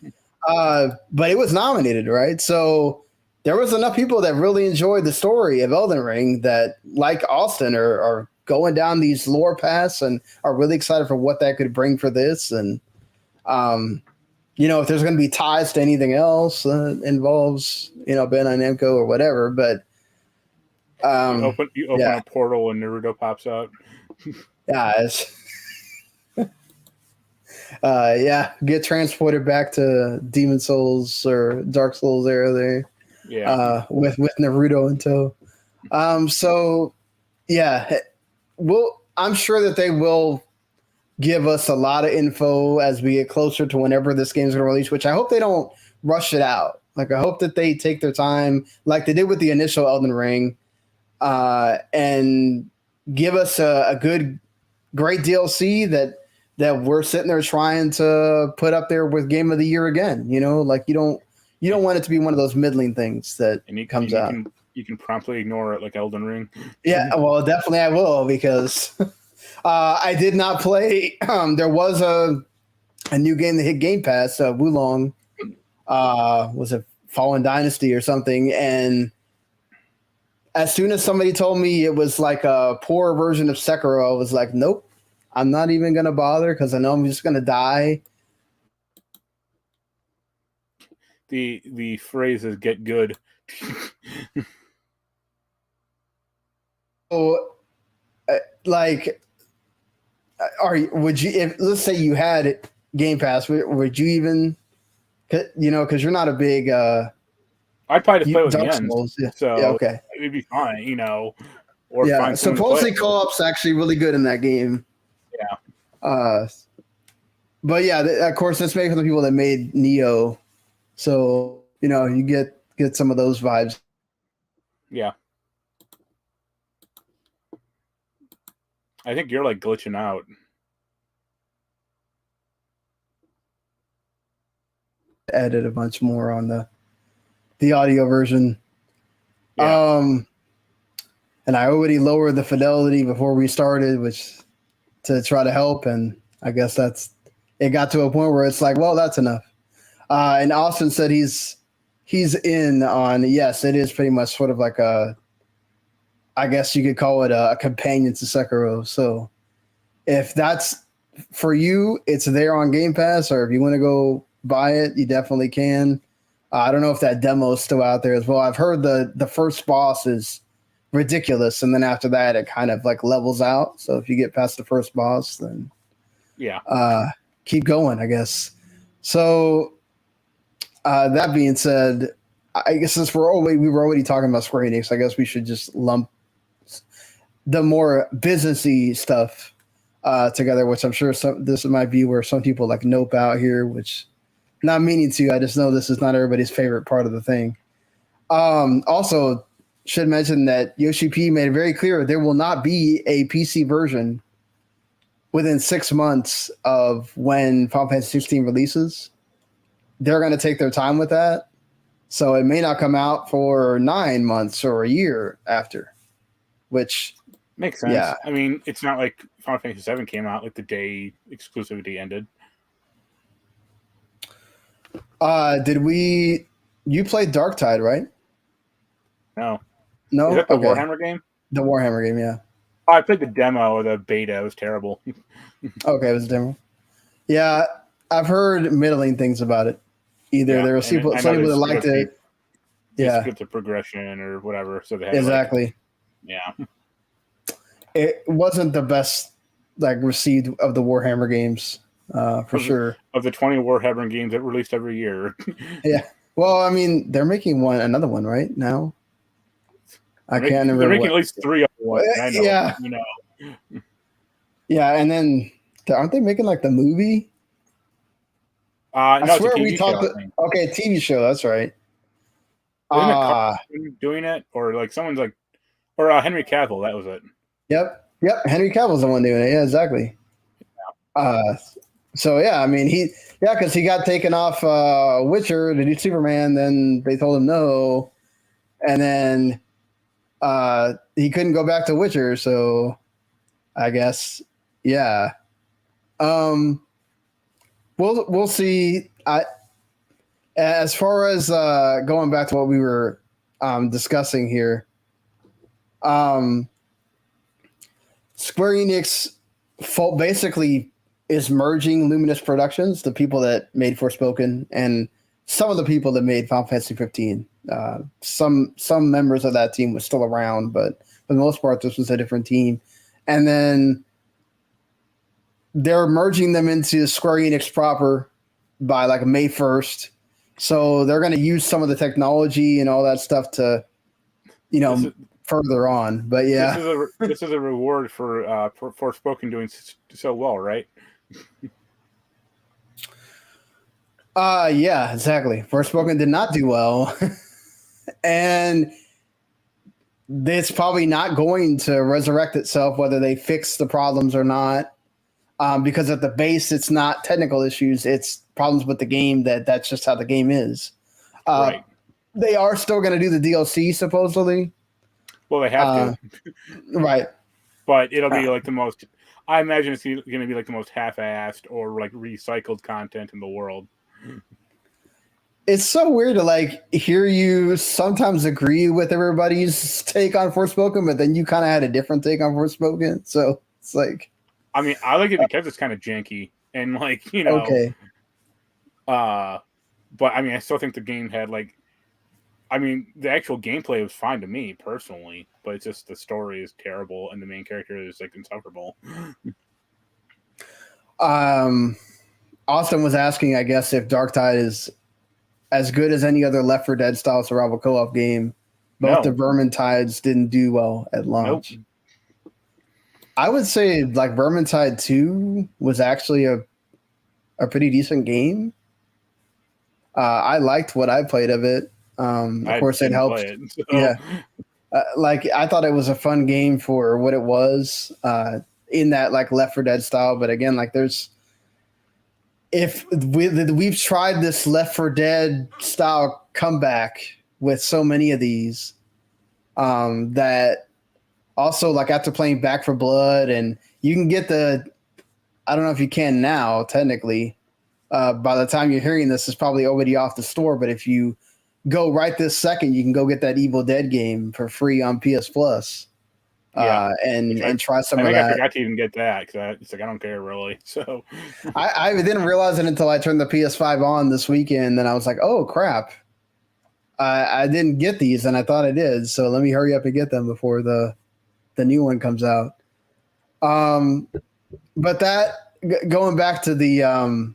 But it was nominated, right? So there was enough people that really enjoyed the story of Elden Ring that, like Austin, are going down these lore paths and are really excited for what that could bring for this. And, you know, if there's going to be ties to anything else that involves, you know, Bandai Namco or whatever. But you open a portal and Naruto pops out. Yeah, get transported back to Demon Souls or Dark Souls era there. Yeah. With Naruto in tow. So yeah, I'm sure that they will give us a lot of info as we get closer to whenever this game's going to release, which I hope they don't rush it out. Like I hope that they take their time like they did with the initial Elden Ring, and give us a great DLC that we're sitting there trying to put up there with Game of the Year again. You know, like you don't want it to be one of those middling things that comes out. You can promptly ignore it like Elden Ring. Yeah, well, definitely I will, because I did not play. There was a new game that hit Game Pass, Wulong. Was it Fallen Dynasty or something? And as soon as somebody told me it was like a poor version of Sekiro, I was like, nope. I'm not even going to bother because I know I'm just going to die. The phrase is "get good." So, would you? If let's say you had Game Pass, would you even? You know, because you're not a big. I'd probably play with the end, so yeah, okay, it'd be fine. You know, or yeah. Supposedly co-op's actually really good in that game. Yeah. But yeah, of course, that's made from the people that made Neo, so you know you get some of those vibes. Yeah. I think you're like glitching out. Added a bunch more on the audio version. Yeah. And I already lowered the fidelity before we started, which to try to help, and I guess it got to a point where it's like, well, that's enough. And Austin said he's in on, yes, it is pretty much sort of like I guess you could call it a companion to Sekiro. So if that's for you, it's there on Game Pass, or if you want to go buy it, you definitely can. I don't know if that demo is still out there as well. I've heard the first boss is ridiculous, and then after that, it kind of like levels out. So if you get past the first boss, then keep going, I guess. So that being said, I guess since we were already talking about Square Enix, I guess we should just lump the more businessy stuff together, which I'm sure this might be where some people like nope out here, which not meaning to. I just know this is not everybody's favorite part of the thing. Also, should mention that Yoshi P made it very clear there will not be a PC version within 6 months of when Final Fantasy XVI releases. They're going to take their time with that. So it may not come out for 9 months or a year after, which makes sense. Yeah. I mean, it's not like Final Fantasy VII came out like the day exclusivity ended. You played Darktide, right? No. No? Is that the Okay. Warhammer game? The Warhammer game, yeah. Oh, I played the demo or the beta. It was terrible. Okay, it was a demo. Yeah, I've heard middling things about it. Either there were some people that liked it. Yeah. Skip the progression or whatever. So they had Exactly. It wasn't the best received of the Warhammer games, for sure. Of the 20 Warhammer games that released every year. Yeah. Well, I mean, they're making another one right now. I can't remember. They're making at least 3 other ones. I know. Yeah. You know. Yeah, and then aren't they making like the movie? No, I swear it's a TV we talked. Okay, TV show. That's right. Isn't it doing it, or like someone's like, or Henry Cavill? That was it. Yep. Henry Cavill's the one doing it. Yeah, exactly. So yeah, I mean because he got taken off Witcher to do Superman. Then they told him no, and then he couldn't go back to Witcher. So I guess yeah. We'll see. As far as going back to what we were discussing here, Square Enix basically is merging Luminous Productions, the people that made Forspoken, and some of the people that made Final Fantasy 15. Some members of that team were still around, but for the most part, this was a different team. And then they're merging them into Square Enix proper by like May 1st. So they're going to use some of the technology and all that stuff to, further on. But yeah, this is a reward for Forspoken doing so well, right? Yeah, exactly. Forspoken did not do well, and it's probably not going to resurrect itself whether they fix the problems or not. Because at the base, it's not technical issues; it's problems with the game. That's just how the game is. Right. They are still going to do the DLC, supposedly. Well, they have to, right? But it'll be like the most. I imagine it's going to be like the most half-assed or like recycled content in the world. It's so weird to hear you sometimes agree with everybody's take on Forspoken, but then you kind of had a different take on Forspoken. So it's like. I mean, I like it because it's kind of janky and Okay. But I mean, I still think the game had the actual gameplay was fine to me personally, but it's just the story is terrible and the main character is insufferable. Austin was asking, I guess, if Darktide is as good as any other Left 4 Dead style survival co-op game. Both the Vermintides didn't do well at launch. Nope. I would say Vermintide 2 was actually a pretty decent game. I liked what I played of it. Of course, it helped. So. Yeah. I thought it was a fun game for what it was in that Left 4 Dead style. But again, we've tried this Left 4 Dead style comeback with so many of these that also after playing Back for Blood, and you can get the I don't know if you can now, technically. By the time you're hearing this, it's probably already off the store. But if you go right this second, you can go get that Evil Dead game for free on PS Plus. And try some of that. I forgot to even get that because it's like I don't care really. So I didn't realize it until I turned the PS5 on this weekend, and I was like, "Oh crap! I didn't get these, and I thought I did. So let me hurry up and get them before the new one comes out." But that going back to the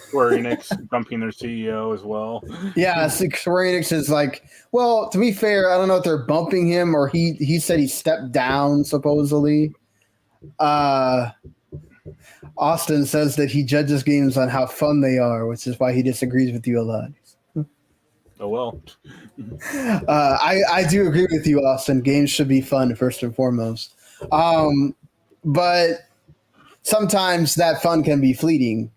Square Enix bumping their CEO as well. Yeah, Square Enix is like, well, to be fair, I don't know if they're bumping him or he said he stepped down supposedly. Austin says that he judges games on how fun they are, which is why he disagrees with you a lot. Oh well. I do agree with you, Austin. Games should be fun first and foremost, but sometimes that fun can be fleeting.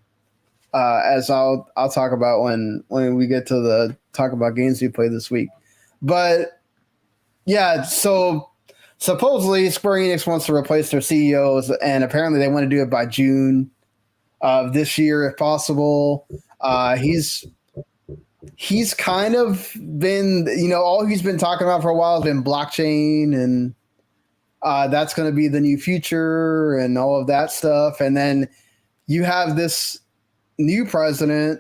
As I'll talk about when we get to the talk about games we played this week. But yeah, so supposedly Square Enix wants to replace their CEOs, and apparently they want to do it by June of this year if possible. He's kind of been, all he's been talking about for a while has been blockchain, and that's going to be the new future and all of that stuff. And then you have this new president,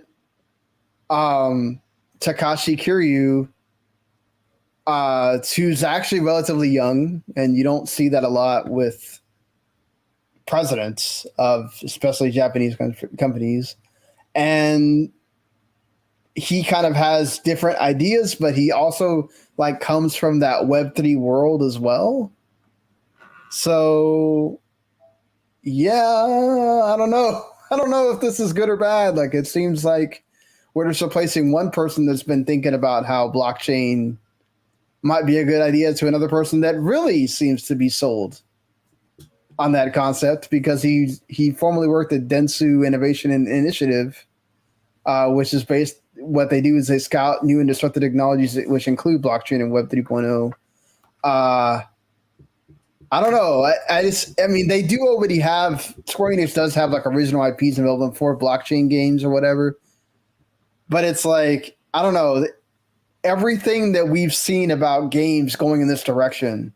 Takashi Kiryu, who's actually relatively young, and you don't see that a lot with presidents of especially Japanese companies. And he kind of has different ideas, but he also comes from that Web3 world as well. So yeah, I don't know. I don't know if this is good or bad. It seems like we're just replacing one person that's been thinking about how blockchain might be a good idea to another person that really seems to be sold on that concept because he formerly worked at Dentsu Innovation and Initiative, which is what they do is they scout new and disruptive technologies, which include blockchain and Web 3.0. I don't know. I mean, they do already have, Square Enix does have original IPs development for blockchain games or whatever. But it's I don't know. Everything that we've seen about games going in this direction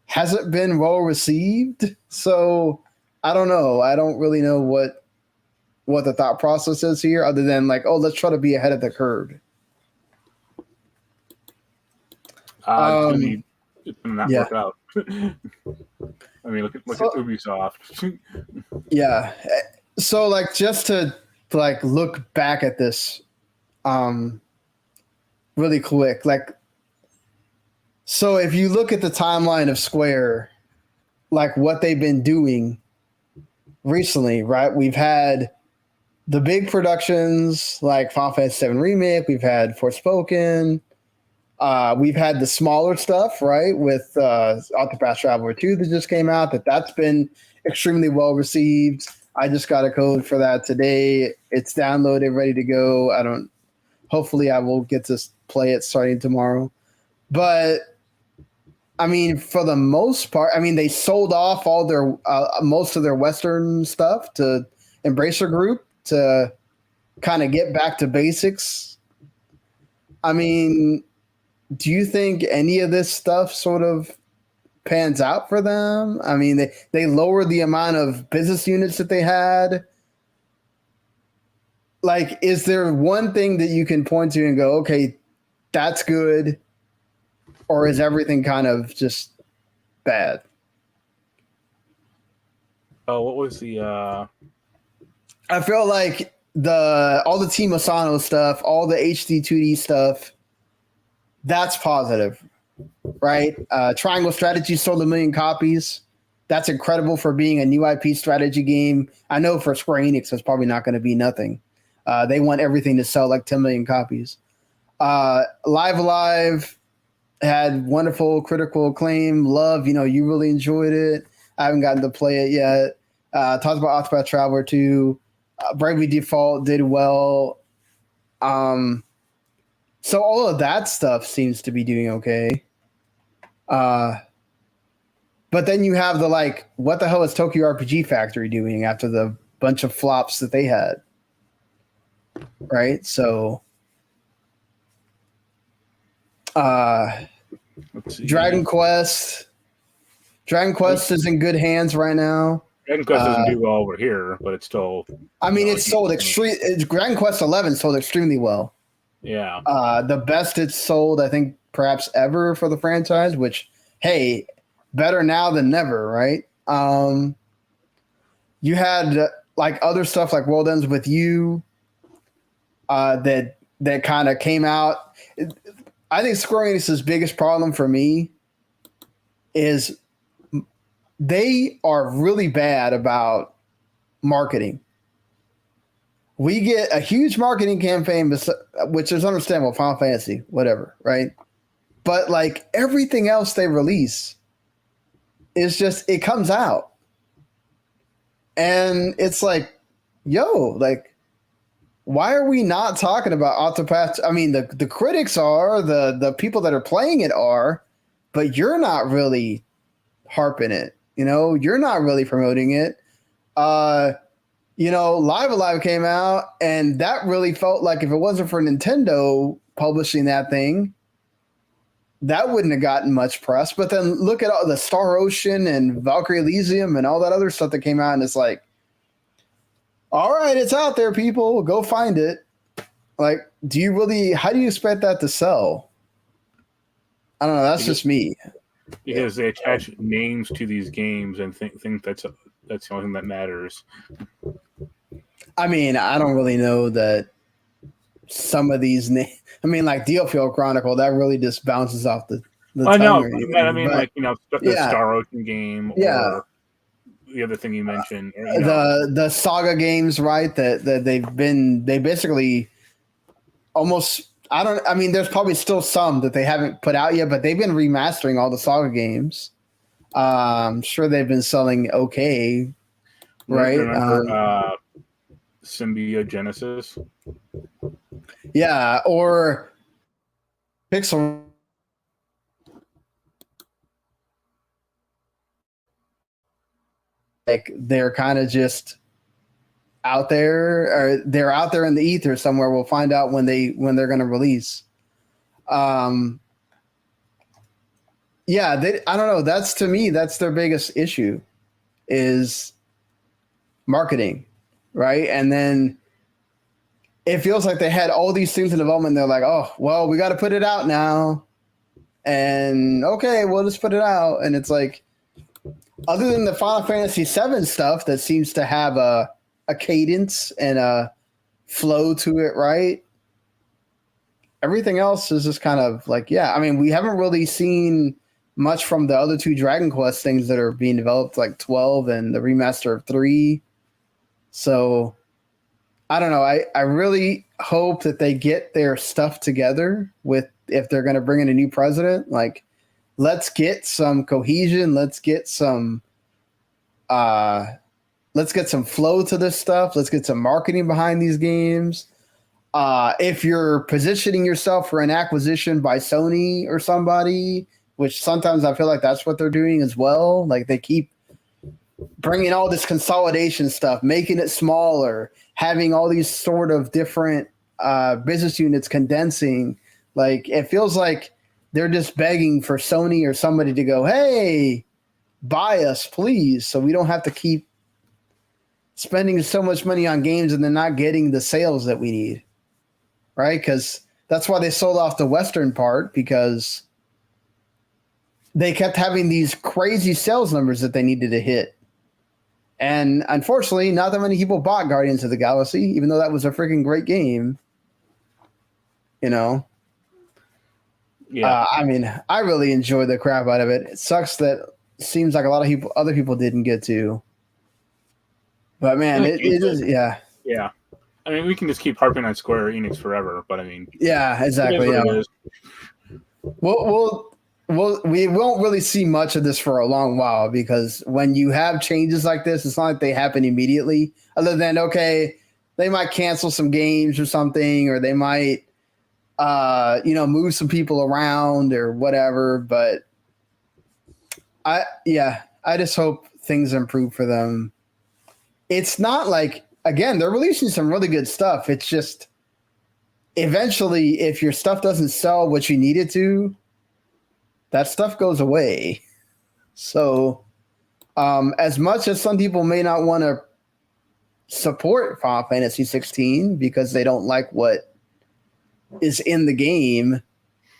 hasn't been well received. So I don't know. I don't really know what the thought process is here other than let's try to be ahead of the curve. It's not work out. I mean, look at Ubisoft. Yeah. So just to look back at this really quick. So if you look at the timeline of Square, what they've been doing recently, right? We've had the big productions like Final Fantasy VII Remake, we've had Forspoken, we've had the smaller stuff, right, with Octopath Traveler 2 that just came out. That's been extremely well received. I just got a code for that today. It's downloaded, ready to go. Hopefully I will get to play it starting tomorrow. But I mean, for the most part, I mean, they sold off all their most of their Western stuff to Embracer Group to kind of get back to basics. I mean, do you think any of this stuff sort of pans out for them? I mean, they lowered the amount of business units that they had. Is there one thing that you can point to and go, okay, that's good? Or is everything kind of just bad? Oh, what was the I feel like all the Team Asano stuff, all the HD 2D stuff, that's positive, right? Triangle Strategy sold 1 million copies. That's incredible for being a new IP strategy game. I know for Square Enix, it's probably not going to be nothing. They want everything to sell 10 million copies. Live Alive had wonderful critical acclaim. Love, you really enjoyed it. I haven't gotten to play it yet. Talked about Octopath Traveler 2. Bravely Default did well. So all of that stuff seems to be doing okay. But But then you have the like, what the hell is Tokyo RPG Factory doing after the bunch of flops that they had? Right? So Dragon Quest is in good hands right now. Dragon Quest doesn't do well over here, but it's still. I mean, it's sold Dragon Quest 11 sold extremely well. Yeah. The best it's sold, I think, perhaps ever for the franchise. Which, hey, better now than never, right? You had like other stuff like World Ends With You that kind of came out. I think Square Enix's biggest problem for me is they are really bad about marketing. We get a huge marketing campaign, which is understandable, Final Fantasy, whatever, right? But like everything else they release is just, it comes out. And it's like, yo, like, why are we not talking about Octopath? I mean, the critics are, the people that are playing it are, but you're not really harping it. You know, you're not really promoting it. You know, Live Alive came out, and that really felt like if it wasn't for Nintendo publishing that thing, that wouldn't have gotten much press. But then look at all the Star Ocean and Valkyrie Elysium and all that other stuff that came out, and it's like, all right, it's out there, people. Go find it. Like, how do you expect that to sell? I don't know. That's just me. Because they attach names to these games and think that's the only thing that matters. I mean, I don't really know that some of these names. I mean, like Dealfield Chronicle, that really just bounces off the I know. tongue. I mean, like, you know, stuff the Star Ocean game or the other thing you mentioned. Or, the Saga games, right? That they basically almost. I mean, there's probably still some that they haven't put out yet, but they've been remastering all the Saga games. I'm sure they've been selling okay, right? Remember Symbiogenesis? Yeah, or Pixel. Like they're kind of just out there, or they're out there in the ether somewhere. We'll find out when they're going to release. I don't know. That's, to me, that's their biggest issue is marketing, right? And then it feels like they had all these things in development. They're like, oh, well, we got to put it out now. And okay, we'll just put it out. And it's like, other than the Final Fantasy VII stuff that seems to have a cadence and a flow to it, right? Everything else is just kind of like, I mean, we haven't really seen much from the other two Dragon Quest things that are being developed, like 12 and the remaster of 3. So I don't know. I really hope that they get their stuff together if they're going to bring in a new president. Like, let's get some cohesion. Let's get some flow to this stuff. Let's get some marketing behind these games. If you're positioning yourself for an acquisition by Sony or somebody, which sometimes I feel like that's what they're doing as well. Like they keep bringing all this consolidation stuff, making it smaller, having all these sort of different business units condensing. Like it feels like they're just begging for Sony or somebody to go, hey, buy us, please, so we don't have to keep spending so much money on games and then not getting the sales that we need, right? Because that's why they sold off the Western part, because they kept having these crazy sales numbers that they needed to hit. And unfortunately, not that many people bought Guardians of the Galaxy, even though that was a freaking great game. You know? Yeah. I mean, I really enjoyed the crap out of it. It sucks that it seems like a lot of other people didn't get to. But man, it is, yeah. Yeah. I mean, we can just keep harping on Square Enix forever, but I mean, yeah, exactly. We won't really see much of this for a long while, because when you have changes like this, it's not like they happen immediately. Other than, okay, they might cancel some games or something, or they might, move some people around or whatever. But I just hope things improve for them. It's not like, again, they're releasing some really good stuff. It's just eventually, if your stuff doesn't sell what you need it to, that stuff goes away. So, as much as some people may not want to support Final Fantasy 16 because they don't like what is in the game,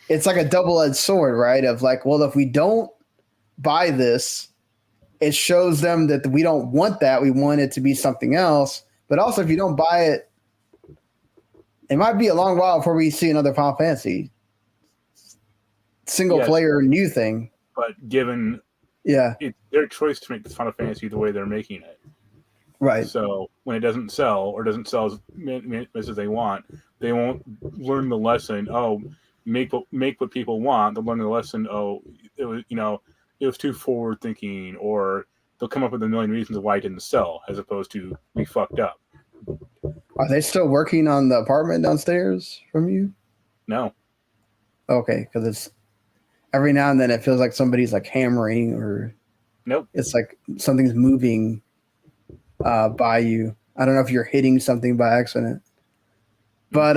it's like a double-edged sword, right? Of like, well, if we don't buy this, it shows them that we don't want that. We want it to be something else. But also, if you don't buy it, it might be a long while before we see another Final Fantasy single player new thing. But given it's their choice to make this Final Fantasy the way they're making it. Right. So when it doesn't sell or doesn't sell as they want, they won't learn the lesson. Oh, make what people want. They'll learn the lesson. Oh, it was too forward thinking, or they'll come up with a million reasons why it didn't sell, as opposed to we fucked up. Are they still working on the apartment downstairs from you? No. Okay, because it's every now and then it feels like somebody's like hammering, or nope, it's like something's moving by you. I don't know if you're hitting something by accident, but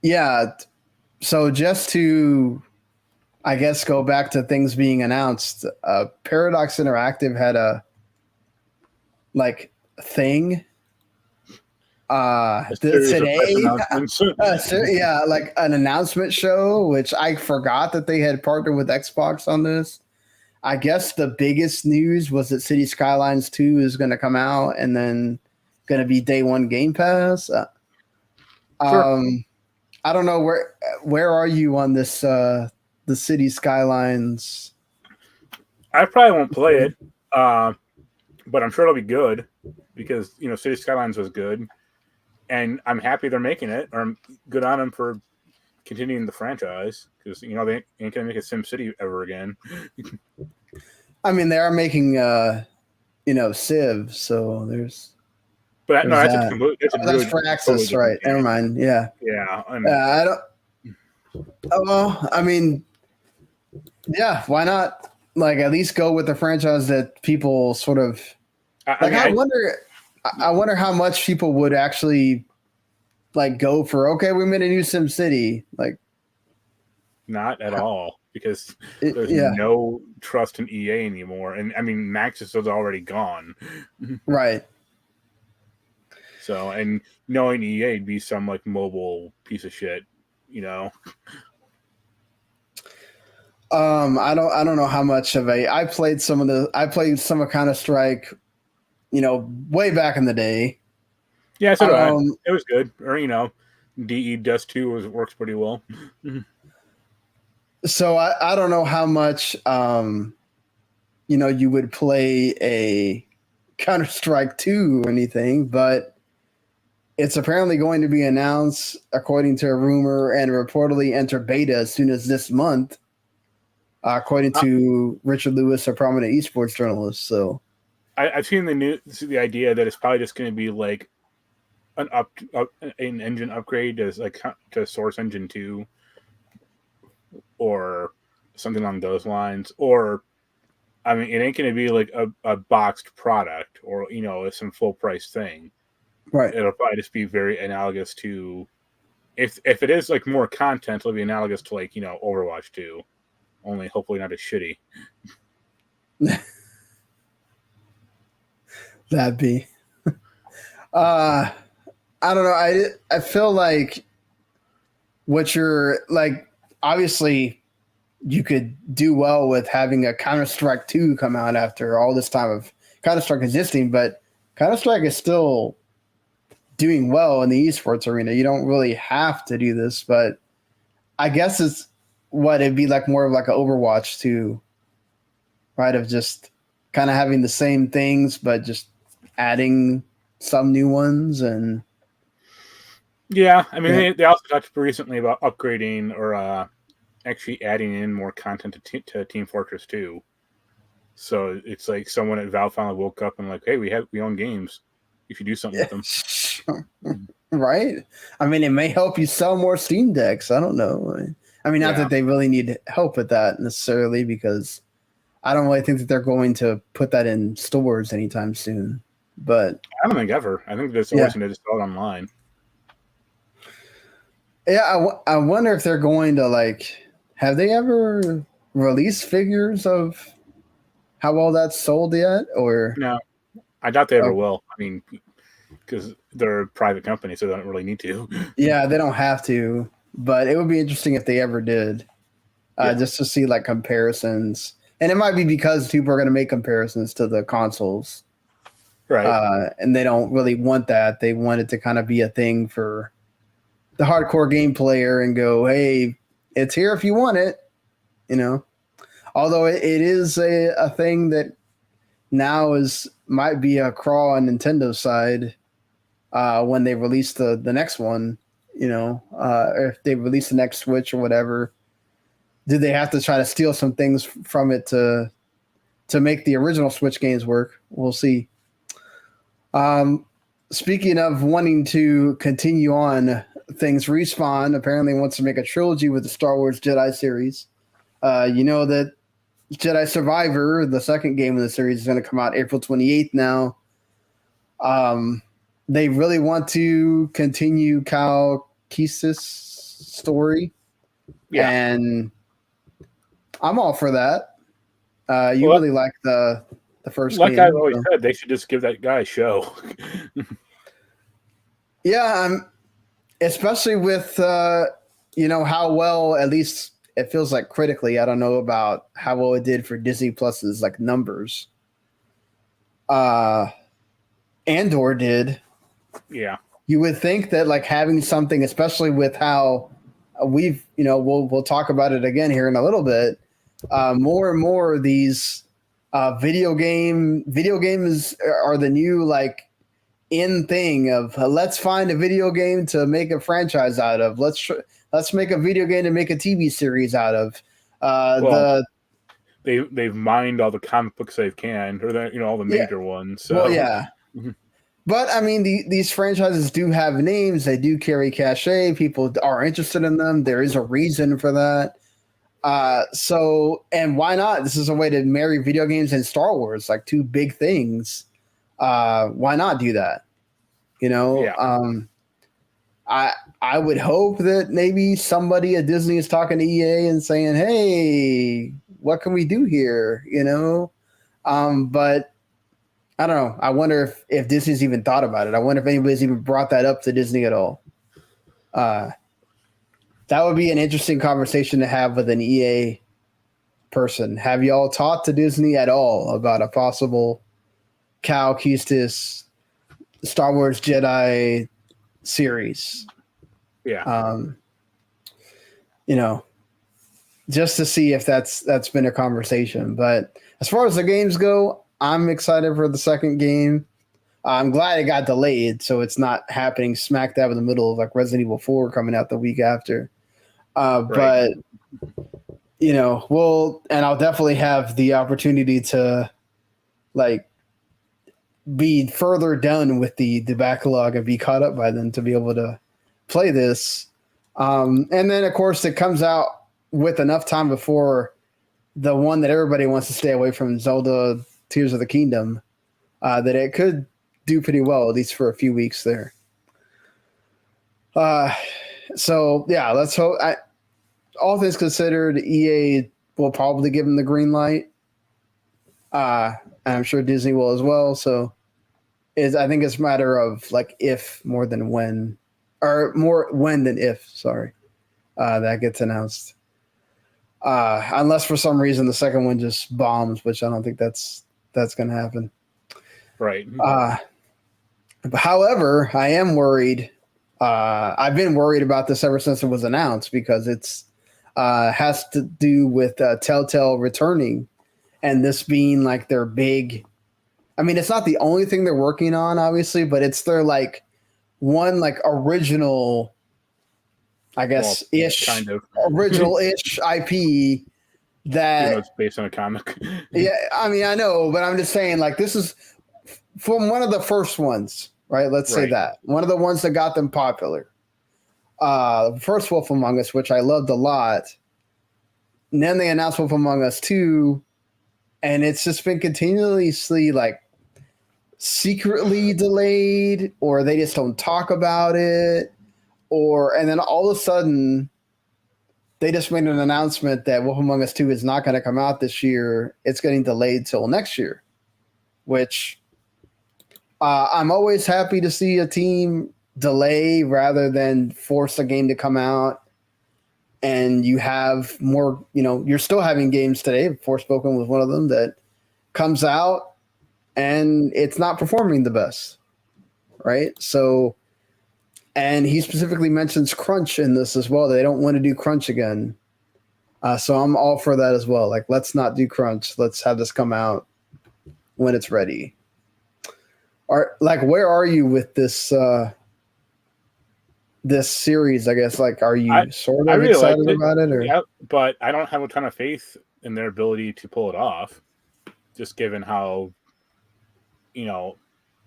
yeah. So just to, I guess, go back to things being announced, Paradox Interactive had a thing today. Like an announcement show, which I forgot that they had partnered with Xbox on this. I guess the biggest news was that City Skylines 2 is going to come out and then going to be day one Game Pass. Sure. I don't know where are you on this the City Skylines? I probably won't play it, but I'm sure it'll be good because City Skylines was good, and I'm happy they're making it. Or I'm good on them for continuing the franchise because they ain't gonna make a SimCity ever again. I mean, they are making Civ, so there's. But no, that's for Access, totally right? Never mind. Yeah. Yeah. I don't. Oh, well, I mean, yeah. Why not? Like, at least go with the franchise that people sort of I wonder how much people would actually go for. Okay, we made a new SimCity. Not at all, because there's no trust in EA anymore, and I mean, Maxis is already gone. Right. So, and knowing EA would be some mobile piece of shit, I don't know how much of I played some of Counter-Strike, way back in the day. Yeah, so it was good. Or DE Dust 2 works pretty well. So I don't know how much you would play a Counter-Strike 2 or anything, but it's apparently going to be announced, according to a rumor, and reportedly enter beta as soon as this month, according to Richard Lewis, a prominent esports journalist. So I've seen the idea that it's probably just going to be an engine upgrade as to Source Engine 2 or something along those lines. Or, I mean, it ain't going to be a boxed product or, some full price thing. Right. It'll probably just be very analogous to, if it is more content, it'll be analogous to Overwatch 2, only hopefully not as shitty. That'd be. I don't know. I feel like what you're obviously you could do well with having a Counter-Strike 2 come out after all this time of Counter-Strike existing, but Counter-Strike is still doing well in the esports arena. You don't really have to do this, but I guess it'd be more of an Overwatch 2, right? Of just kind of having the same things, but just adding some new ones. And yeah, I mean, they also talked recently about upgrading or actually adding in more content to Team Fortress 2. So it's someone at Valve finally woke up and hey, we own games. You should do something with them. Right? I mean, it may help you sell more Steam Decks. I don't know. I mean, not Yeah. that they really need help with that necessarily, because I don't really think that they're going to put that in stores anytime soon. But I don't think ever. I think there's always going to just sell it online. yeah, I wonder if they're going to, like, have they ever released figures of how well that's sold yet? Or No, I doubt they ever will. I mean, because they're a private company, so they don't really need to. yeah, they don't have to, but it would be interesting if they ever did, just to see like comparisons. And it might be because people are going to make comparisons to the consoles, Right. And they don't really want that. They want it to kind of be a thing for the hardcore game player and go, hey, it's here if you want it, you know. Although it is a thing that now might be a crawl on Nintendo's side when they release the next one, you know, or if they release the next Switch or whatever. Do they have to try to steal some things from it to make the original Switch games work? We'll see. Speaking of wanting to continue on things, Respawn apparently wants to make a trilogy with the Star Wars Jedi series. You know that Jedi Survivor, the second game in the series, is going to come out April 28th now. They really want to continue Cal Kestis' story. Yeah. And I'm all for that. You really like the first game. Like I've always said, they should just give that guy a show. Yeah, especially with how well, at least it feels like critically. I don't know about how well it did for Disney Plus's like numbers. Andor did. Yeah. You would think that like having something, especially with how we'll talk about it again here in a little bit. More and more of these video games are the new like in thing of let's find a video game to make a franchise out of. Let's make a video game to make a TV series out of. They've mined all the comic books they can, or all the major ones. So. Well, yeah. But I mean, these franchises do have names. They do carry cachet. People are interested in them. There is a reason for that. And why not? This is a way to marry video games and Star Wars, like two big things. Why not do that? I would hope that maybe somebody at Disney is talking to EA and saying, hey, what can we do here? But I don't know. I wonder if Disney's even thought about it. I wonder if anybody's even brought that up to Disney at all. That would be an interesting conversation to have with an EA person. Have y'all talked to Disney at all about a possible Cal Kestis Star Wars Jedi series? Yeah. Just to see if that's been a conversation. But as far as the games go, I'm excited for the second game. I'm glad it got delayed, so it's not happening smack dab in the middle of like Resident Evil 4 coming out the week after. But I'll definitely have the opportunity to like be further done with the backlog and be caught up by then to be able to play this. And then of course it comes out with enough time before the one that everybody wants to stay away from, Zelda Tears of the Kingdom, that it could do pretty well, at least for a few weeks there. So yeah, let's hope. All things considered, EA will probably give them the green light. And I'm sure Disney will as well. So I think it's a matter of like if more than when, or more when than if, sorry, that gets announced. Unless for some reason the second one just bombs, which I don't think that's going to happen. Right. However, I am worried. I've been worried about this ever since it was announced because it's has to do with Telltale returning and this being like their big. I mean, it's not the only thing they're working on, obviously, but it's their like one like original, I guess, kind of original-ish IP that it's based on a comic. Yeah, I mean, I know, but I'm just saying, like, this is from one of the first ones, right? Let's say that one of the ones that got them popular. first Wolf Among Us, which I loved a lot. And then they announced Wolf Among Us 2, and it's just been continuously like secretly delayed, or they just don't talk about it, and then all of a sudden they just made an announcement that Wolf Among Us 2 is not going to come out this year. It's getting delayed till next year, which I'm always happy to see a team delay rather than force a game to come out. And you have more, you're still having games today. Forspoken was one of them that comes out and it's not performing the best, right? So, and he specifically mentions crunch in this as well. They don't want to do crunch again. So I'm all for that as well. Like, let's not do crunch. Let's have this come out when it's ready. Where are you with this this series? I guess, are you sort of really excited about it? Or? Yeah, but I don't have a ton of faith in their ability to pull it off, just given how,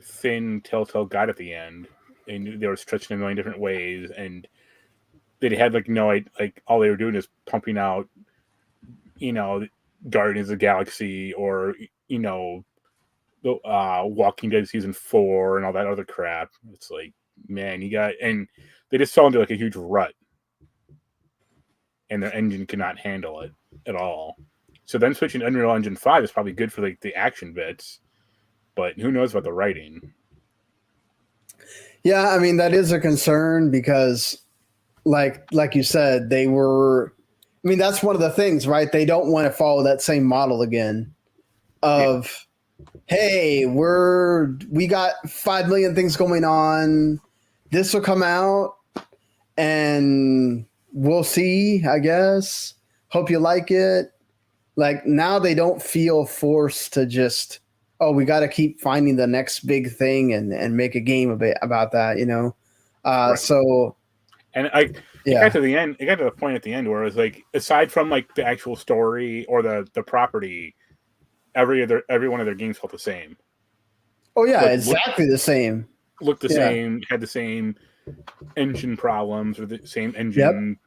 thin Telltale got at the end. They were stretched in a million different ways, and they had all they were doing is pumping out, Guardians of the Galaxy or the Walking Dead season 4 and all that other crap. It's like, man, and they just fell into a huge rut, and their engine could not handle it at all. So then switching to Unreal Engine 5 is probably good for the action bits, but who knows about the writing? Yeah, I mean, that is a concern because, like you said, that's one of the things, right? They don't want to follow that same model again of, hey, we got 5 million things going on. This will come out and we'll see, I guess. Hope you like it. Like, now they don't feel forced to just, we got to keep finding the next big thing and make a game about that, Right. So, and it got to the end. It got to the point at the end where it was like, aside from the actual story or the property, every one of their games felt the same. Oh yeah, exactly the same. Looked the same. Had the same engine problems or the same engine.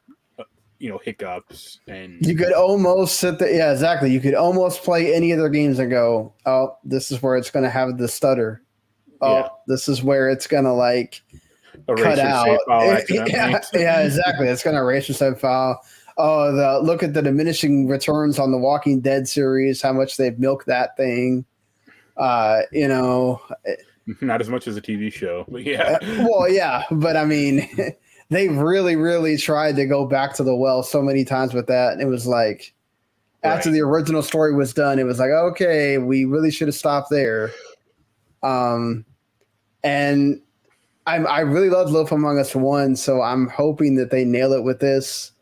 Hiccups, and you could almost sit there. Yeah, exactly. You could almost play any of their games and go, "Oh, this is where it's going to have the stutter. Oh, this is where it's going to cut out." Yeah, exactly. It's going to erase your save file. Oh, look at the diminishing returns on the Walking Dead series. How much they've milked that thing. Not as much as a TV show, but yeah. Well, yeah, but I mean. They really, really tried to go back to the well so many times with that. And it was like, after the original story was done, it was like, okay, we really should have stopped there. And I really loved Wolf Among Us 1, so I'm hoping that they nail it with this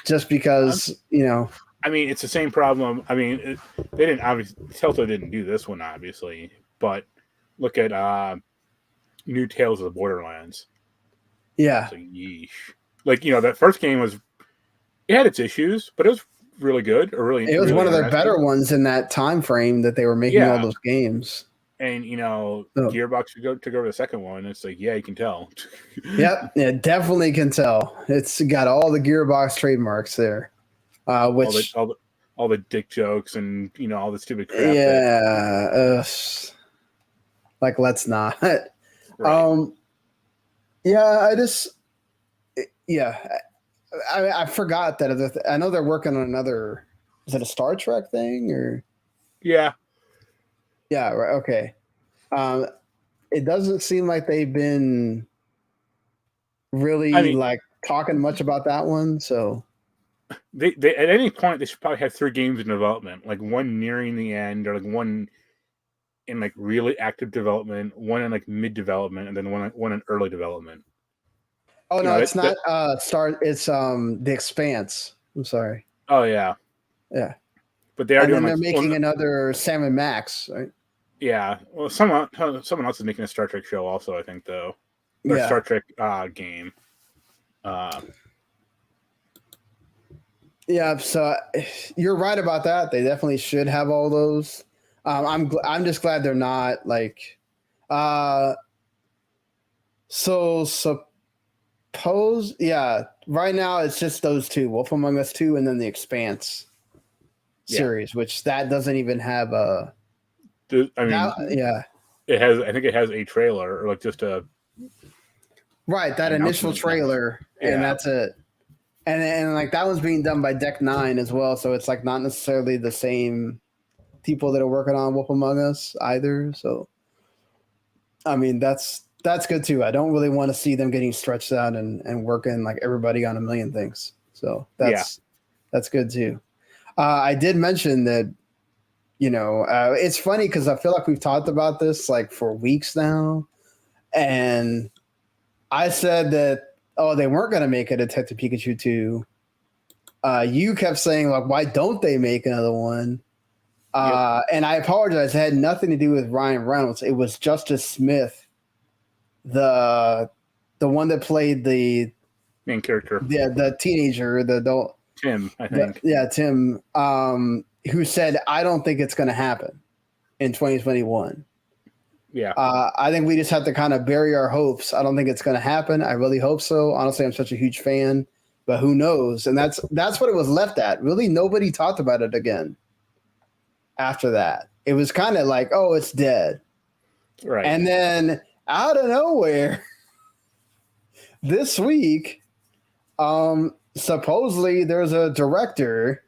just because, I mean, it's the same problem. I mean, they didn't obviously, Telltale didn't do this one, obviously, but look at New Tales of the Borderlands. Yeah. It's like, yeesh. That first game it had its issues, but it was really good. It was one of their better ones in that time frame that they were making all those games. And, Gearbox took over the second one. It's like, yeah, you can tell. Yep. Yeah, definitely can tell. It's got all the Gearbox trademarks there. Which all the dick jokes and, all the stupid crap. Yeah. Let's not. Right. Yeah, I forgot that. I know they're working on another. Is it a Star Trek thing or? Yeah. Yeah. Right. Okay. It doesn't seem like they've been really talking much about that one. So they at any point they should probably have 3 games in development, like one nearing the end, or one in really active development, one in mid development, and then one in early development. Oh no, it's not it's The Expanse. I'm sorry. Oh yeah. Yeah. But they are doing they're making another Sam and Max, right? Yeah. Well, someone else is making a Star Trek show also, I think, though. Or Star Trek game. Yeah, so you're right about that. They definitely should have all those. I'm just glad they're not Pose, yeah. Right now, it's just those two, Wolf Among Us 2 and then the Expanse series, which that doesn't even have a... yeah. It has, I think it has a trailer or like just a... Right, that initial trailer, and that's it. And like that one's being done by Deck 9 as well, so it's like not necessarily the same people that are working on Wolf Among Us either. So, I mean, that's good too. I don't really want to see them getting stretched out and working like everybody on a million things. So that's good too. I did mention that, it's funny because I feel like we've talked about this like for weeks now, and I said that, they weren't going to make a Detective Pikachu 2. You kept saying, like, why don't they make another one? And I apologize. It had nothing to do with Ryan Reynolds. It was Justice Smith, the one that played the main character. Yeah, the teenager, the adult. Tim, I think. Tim, who said, I don't think it's going to happen in 2021. Yeah. I think we just have to kind of bury our hopes. I don't think it's going to happen. I really hope so. Honestly, I'm such a huge fan, but who knows? And that's what it was left at. Really, nobody talked about it again after that. It was kind of like, oh, it's dead. Right. And then out of nowhere, this week, supposedly there's a director,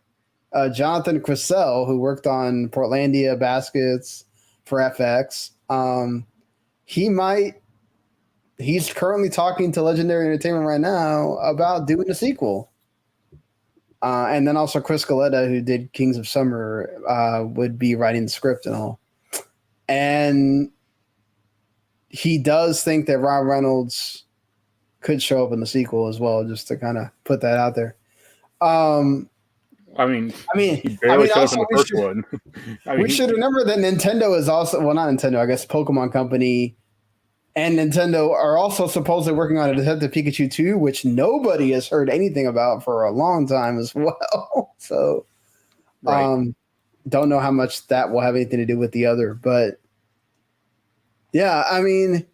Jonathan Quissel, who worked on Portlandia Baskets for FX. He's currently talking to Legendary Entertainment right now about doing a sequel. And then also Chris Galetta, who did Kings of Summer, would be writing the script and all. And he does think that Ryan Reynolds could show up in the sequel as well, just to kind of put that out there. I mean, he barely showed up in the first one. We should remember that Nintendo is also, well, not Nintendo, I guess Pokemon Company and Nintendo are also supposedly working on a Detective Pikachu 2, which nobody has heard anything about for a long time as well. So, don't know how much that will have anything to do with the other, but yeah, I mean,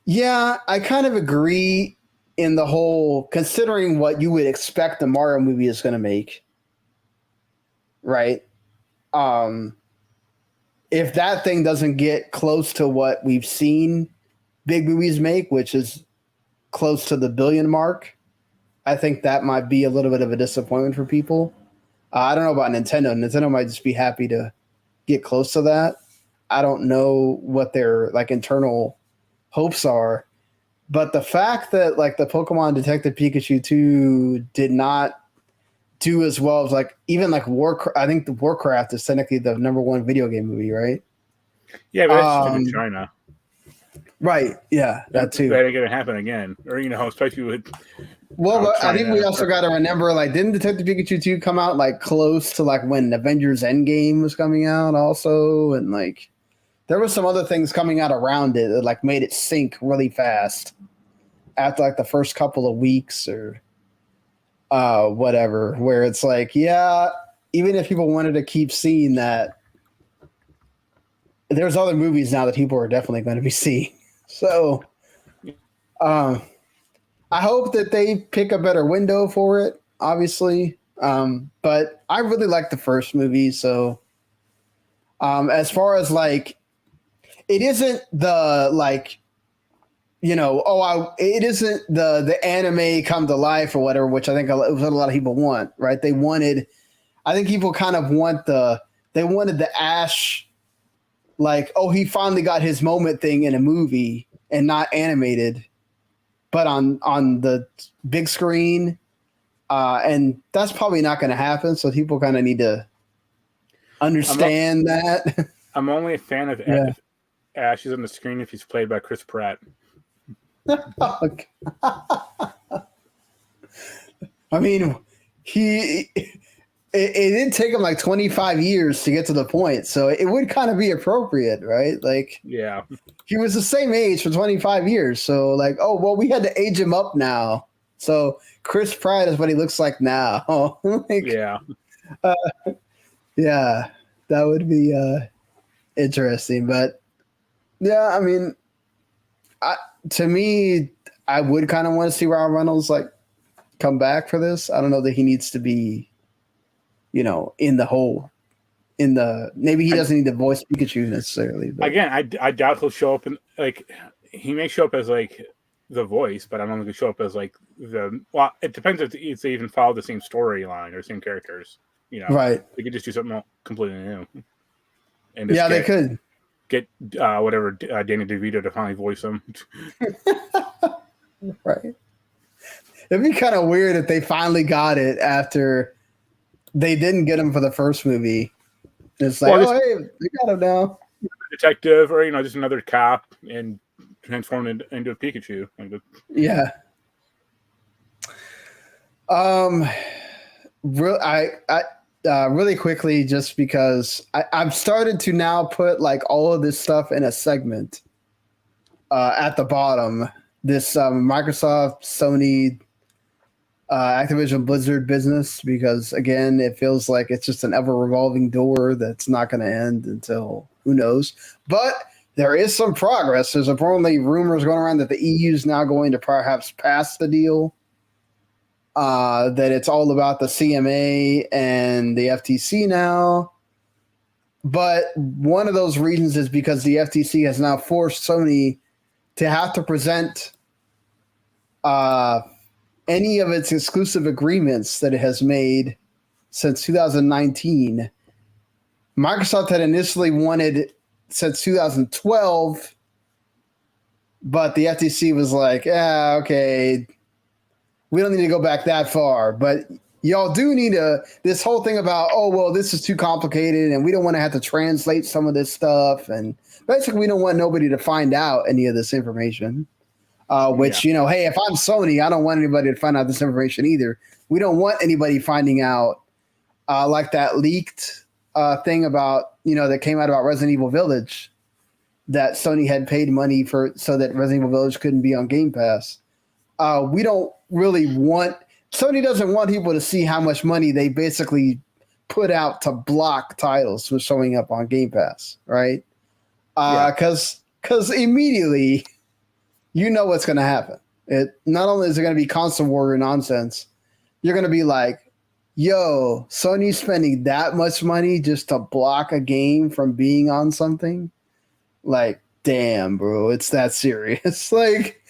yeah, I kind of agree in the whole, considering what you would expect the Mario movie is going to make, right? If that thing doesn't get close to what we've seen big movies make, which is close to the billion mark, I think that might be a little bit of a disappointment for people. I don't know about Nintendo. Nintendo might just be happy to get close to that. I don't know what their like internal hopes are. But the fact that like the Pokemon Detective Pikachu 2 did not do as well as like even like Warcraft. I think the Warcraft is technically the #1 video game movie, right? Yeah, but it's in China. Right. Yeah, that too. That ain't gonna happen again, or especially with. Well, but I think we also got to remember, like, didn't Detective Pikachu 2 come out like close to like when Avengers Endgame was coming out, also, and like there was some other things coming out around it that like made it sink really fast after like the first couple of weeks or whatever, where it's like, yeah, even if people wanted to keep seeing that, there's other movies now that people are definitely going to be seeing. So I hope that they pick a better window for it, obviously. But I really like the first movie. So as far as like, it isn't the like, it isn't the anime come to life or whatever, which I think a lot of people want, right? I think people kind of they wanted the Ash, like, oh, he finally got his moment thing in a movie and not animated, but on the big screen. And that's probably not going to happen. So people kind of need to understand that. I'm only a fan of Ash is on the screen if he's played by Chris Pratt. I mean, it did take him like 25 years to get to the point, so it would kind of be appropriate, right? Like, yeah, he was the same age for 25 years, so like, oh well, we had to age him up now. So Chris Pratt is what he looks like now. Like, yeah, that would be interesting, but yeah, I mean, to me, I would kind of want to see Ryan Reynolds like come back for this. I don't know that he needs to be, in the whole. Maybe he doesn't need to voice Pikachu necessarily. But. Again, I doubt he'll show up he may show up as like the voice, but I don't think he'll show up as like it depends if they even follow the same storyline or same characters. Right? They could just do something completely new. And they could get whatever Danny DeVito to finally voice him. Right. It'd be kind of weird if they finally got it after they didn't get him for the first movie. It's like, hey, they got him now. Detective, or just another cop, and transformed into a Pikachu. Yeah. Really quickly, just because I've started to now put like all of this stuff in a segment at the bottom. This Microsoft, Sony, Activision Blizzard business, because again, it feels like it's just an ever revolving door that's not going to end until who knows. But there is some progress. There's apparently rumors going around that the EU is now going to perhaps pass the deal. That it's all about the CMA and the FTC now. But one of those reasons is because the FTC has now forced Sony to have to present any of its exclusive agreements that it has made since 2019. Microsoft had initially wanted since 2012, but the FTC was like, yeah, okay, we don't need to go back that far, but y'all do need this whole thing about, this is too complicated and we don't want to have to translate some of this stuff. And basically we don't want nobody to find out any of this information, hey, if I'm Sony, I don't want anybody to find out this information either. We don't want anybody finding out like that leaked thing about, that came out about Resident Evil Village, that Sony had paid money for so that Resident Evil Village couldn't be on Game Pass. We don't really Sony doesn't want people to see how much money they basically put out to block titles from showing up on Game Pass, right? Because immediately you know what's going to happen. It not only is it going to be console warrior nonsense, you're going to be like, yo, Sony's spending that much money just to block a game from being on something? Like, damn, bro, it's that serious. Like,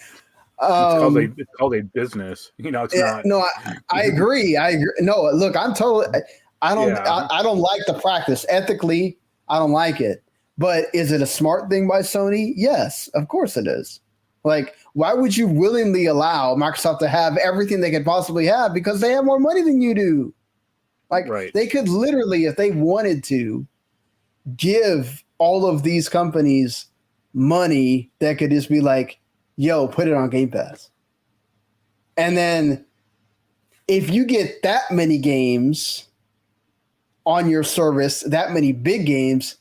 it's called a business. It's not. No, I agree. No, look, I don't like the practice. Ethically, I don't like it. But is it a smart thing by Sony? Yes, of course it is. Like, why would you willingly allow Microsoft to have everything they could possibly have because they have more money than you do? Like, They could literally, if they wanted to, give all of these companies money that could just be like, yo, put it on Game Pass. And then if you get that many games on your service, that many big games,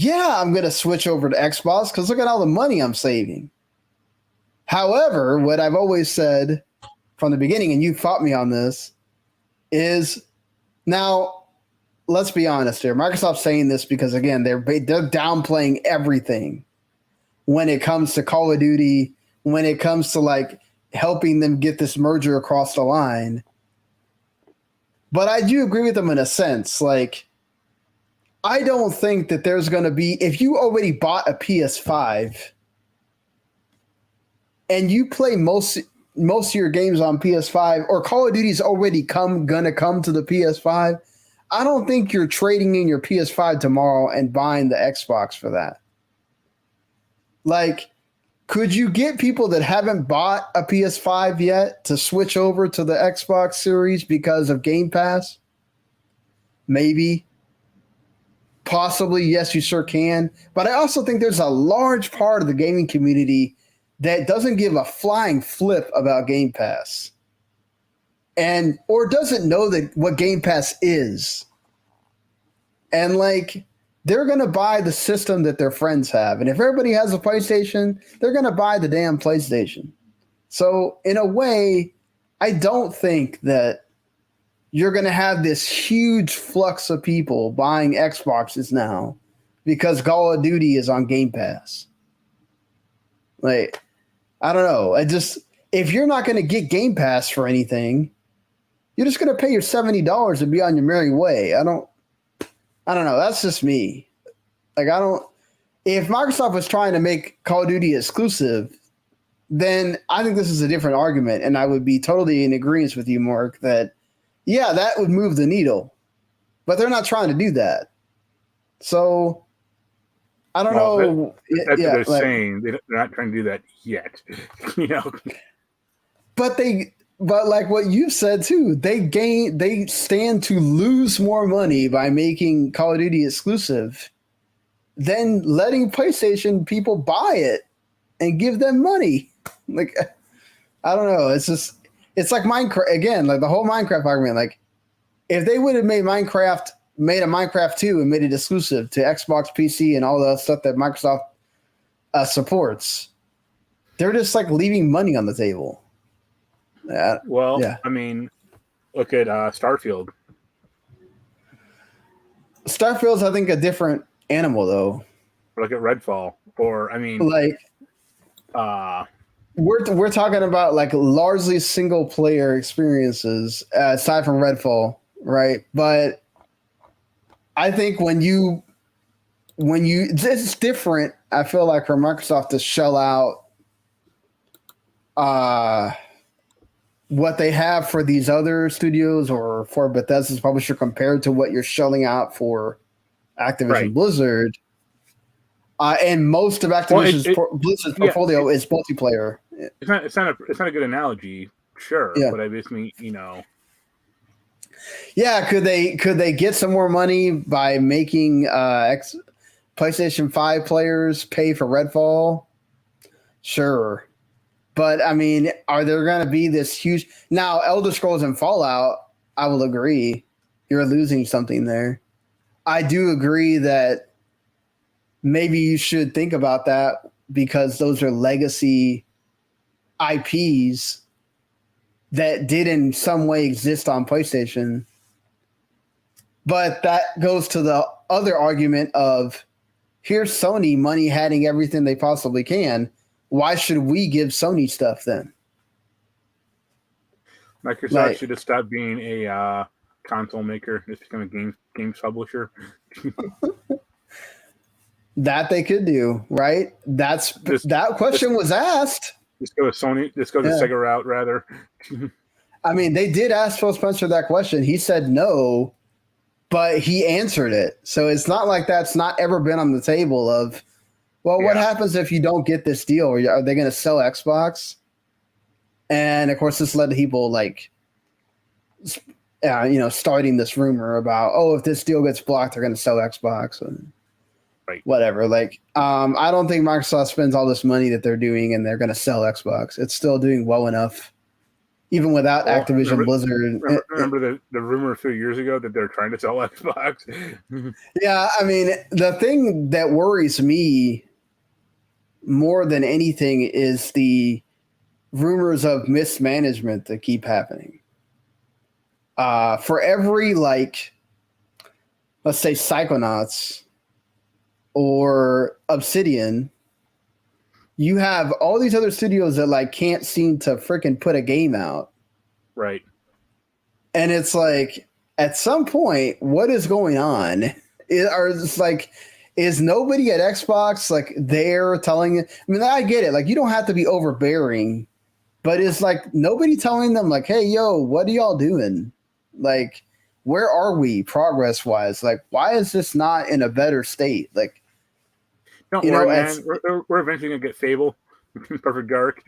I'm going to switch over to Xbox because look at all the money I'm saving. However, what I've always said from the beginning, and you fought me on this, is now let's be honest here. Microsoft's saying this because, again, they're downplaying everything when it comes to Call of Duty, when it comes to like helping them get this merger across the line. But I do agree with them in a sense. Like, I don't think that there's going to be, if you already bought a PS5 and you play most of your games on PS5, or Call of Duty's already gonna come to the PS5, I don't think you're trading in your PS5 tomorrow and buying the Xbox for that. Like, could you get people that haven't bought a PS5 yet to switch over to the Xbox Series because of Game Pass? Maybe. Possibly, yes, you sure can. But I also think there's a large part of the gaming community that doesn't give a flying flip about Game Pass. Or doesn't know that what Game Pass is. And like, they're going to buy the system that their friends have. And if everybody has a PlayStation, they're going to buy the damn PlayStation. So in a way, I don't think that you're going to have this huge flux of people buying Xboxes now because Call of Duty is on Game Pass. Like, I don't know. If you're not going to get Game Pass for anything, you're just going to pay your $70 and be on your merry way. I don't know. That's just me. Like, if Microsoft was trying to make Call of Duty exclusive, then I think this is a different argument. And I would be totally in agreement with you, Mark, that, yeah, that would move the needle. But they're not trying to do that. So, I don't know. That's what they're saying. They're not trying to do that yet. But like what you said too, they stand to lose more money by making Call of Duty exclusive than letting PlayStation people buy it and give them money. Like, I don't know. It's like Minecraft again, like the whole Minecraft argument. Like, if they would have made a Minecraft 2 and made it exclusive to Xbox, PC, and all the stuff that Microsoft supports, they're just like leaving money on the table. Yeah. I mean, look at Starfield. Starfield's, I think, a different animal, though. Look at Redfall, we're talking about like largely single player experiences aside from Redfall, right? But I think when you it's different. I feel like for Microsoft to shell out what they have for these other studios or for Bethesda's publisher compared to what you're shelling out for Activision Blizzard. And most of Activision's Blizzard's portfolio is multiplayer. It's not a good analogy, sure. Yeah. But I just mean, Yeah, could they get some more money by making PlayStation 5 players pay for Redfall? Sure. But I mean, are there going to be this huge now? Elder Scrolls and Fallout, I will agree, you're losing something there. I do agree that maybe you should think about that because those are legacy IPs that did in some way exist on PlayStation. But that goes to the other argument of here's Sony money having everything they possibly can. Why should we give Sony stuff then? Microsoft should have stopped being a console maker, just become a games publisher. That they could do, right? That question was asked. Just go to Sony. Just go the Sega route, rather. I mean, they did ask Phil Spencer that question. He said no, but he answered it. So it's not like that's not ever been on the table of, well, what happens if you don't get this deal? Are they going to sell Xbox? And, of course, this led to people like, starting this rumor about, if this deal gets blocked, they're going to sell Xbox and whatever. Like, I don't think Microsoft spends all this money that they're doing and they're going to sell Xbox. It's still doing well enough, even without Activision Blizzard. Remember the rumor a few years ago that they're trying to sell Xbox? Yeah, I mean, the thing that worries me more than anything is the rumors of mismanagement that keep happening. For every, let's say Psychonauts or Obsidian, you have all these other studios that can't seem to freaking put a game out. Right. And it's like, at some point, what is going on? Is nobody at Xbox there telling it? I mean, I get it. You don't have to be overbearing, but it's nobody telling them hey, yo, what are y'all doing? Where are we progress wise? Why is this not in a better state? Don't worry, man. We're eventually gonna get Fable, Perfect Dark.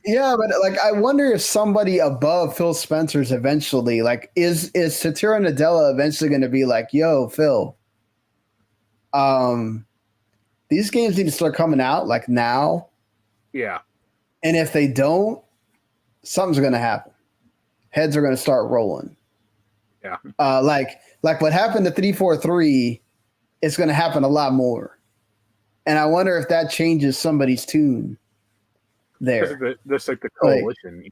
Yeah, but I wonder if somebody above Phil Spencer's eventually, is Satoru Nadella eventually going to be yo, Phil, these games need to start coming out now. Yeah. And if they don't, something's going to happen. Heads are going to start rolling. Yeah. Like what happened to 343 is going to happen a lot more. And I wonder if that changes somebody's tune there. That's the coalition.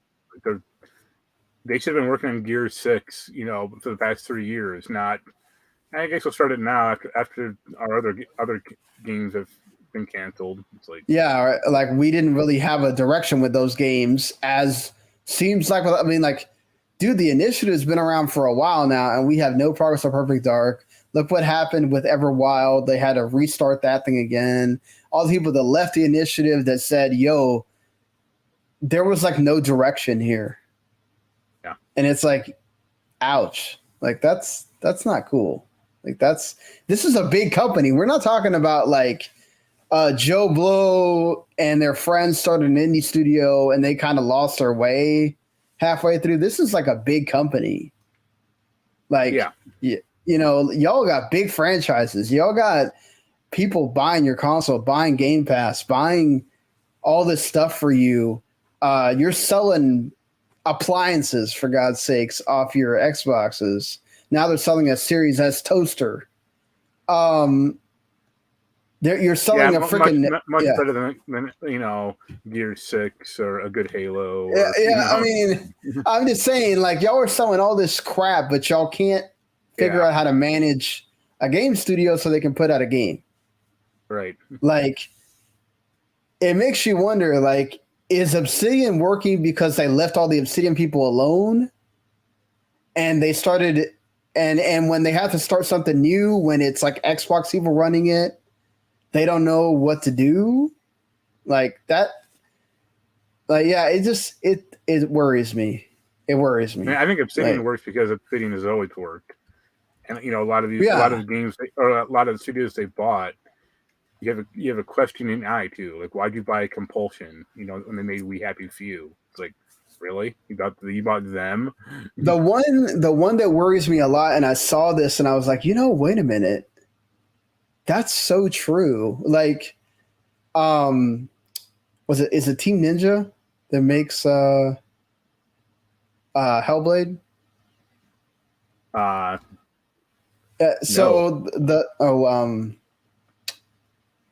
They should have been working on Gears 6, for the past 3 years. Not, I guess we'll start it now after our other games have been canceled. It's like, yeah, like we didn't really have a direction with those games. As seems like, I mean, like, dude, the initiative's been around for a while now, and we have no progress on Perfect Dark. Look what happened with Everwild. They had to restart that thing again. All the people that left the initiative that said, "Yo, there was like no direction here." Yeah, and it's like, ouch. Like that's not cool. Like this is a big company. We're not talking about like Joe Blow and their friends started an indie studio and they kind of lost their way halfway through. This is like a big company. Like, yeah. You know, y'all got big franchises. Y'all got people buying your console, buying Game Pass, buying all this stuff for you. You're selling appliances, for God's sakes, off your Xboxes. Now they're selling a Series S toaster. You're selling a freaking much better than you know, Gear 6 or a good Halo. Yeah, you know? I mean, I'm just saying, like, y'all are selling all this crap, but y'all can't figure out how to manage a game studio so they can put out a game. Right. Like, it makes you wonder, like, is Obsidian working because they left all the Obsidian people alone? And they started, and when they have to start something new, when it's like Xbox people running it, they don't know what to do? Like, that, like, yeah, it worries me. It worries me. I mean, I think Obsidian works because Obsidian has always worked. And you know, a lot of the games or a lot of the studios they bought, you have a questioning eye too. Like, why'd you buy Compulsion? You know, when they made We Happy Few, it's like, really? You bought them? The one that worries me a lot, and I saw this and I was like, you know, wait a minute, that's so true. Like, is it Team Ninja that makes Hellblade? So no.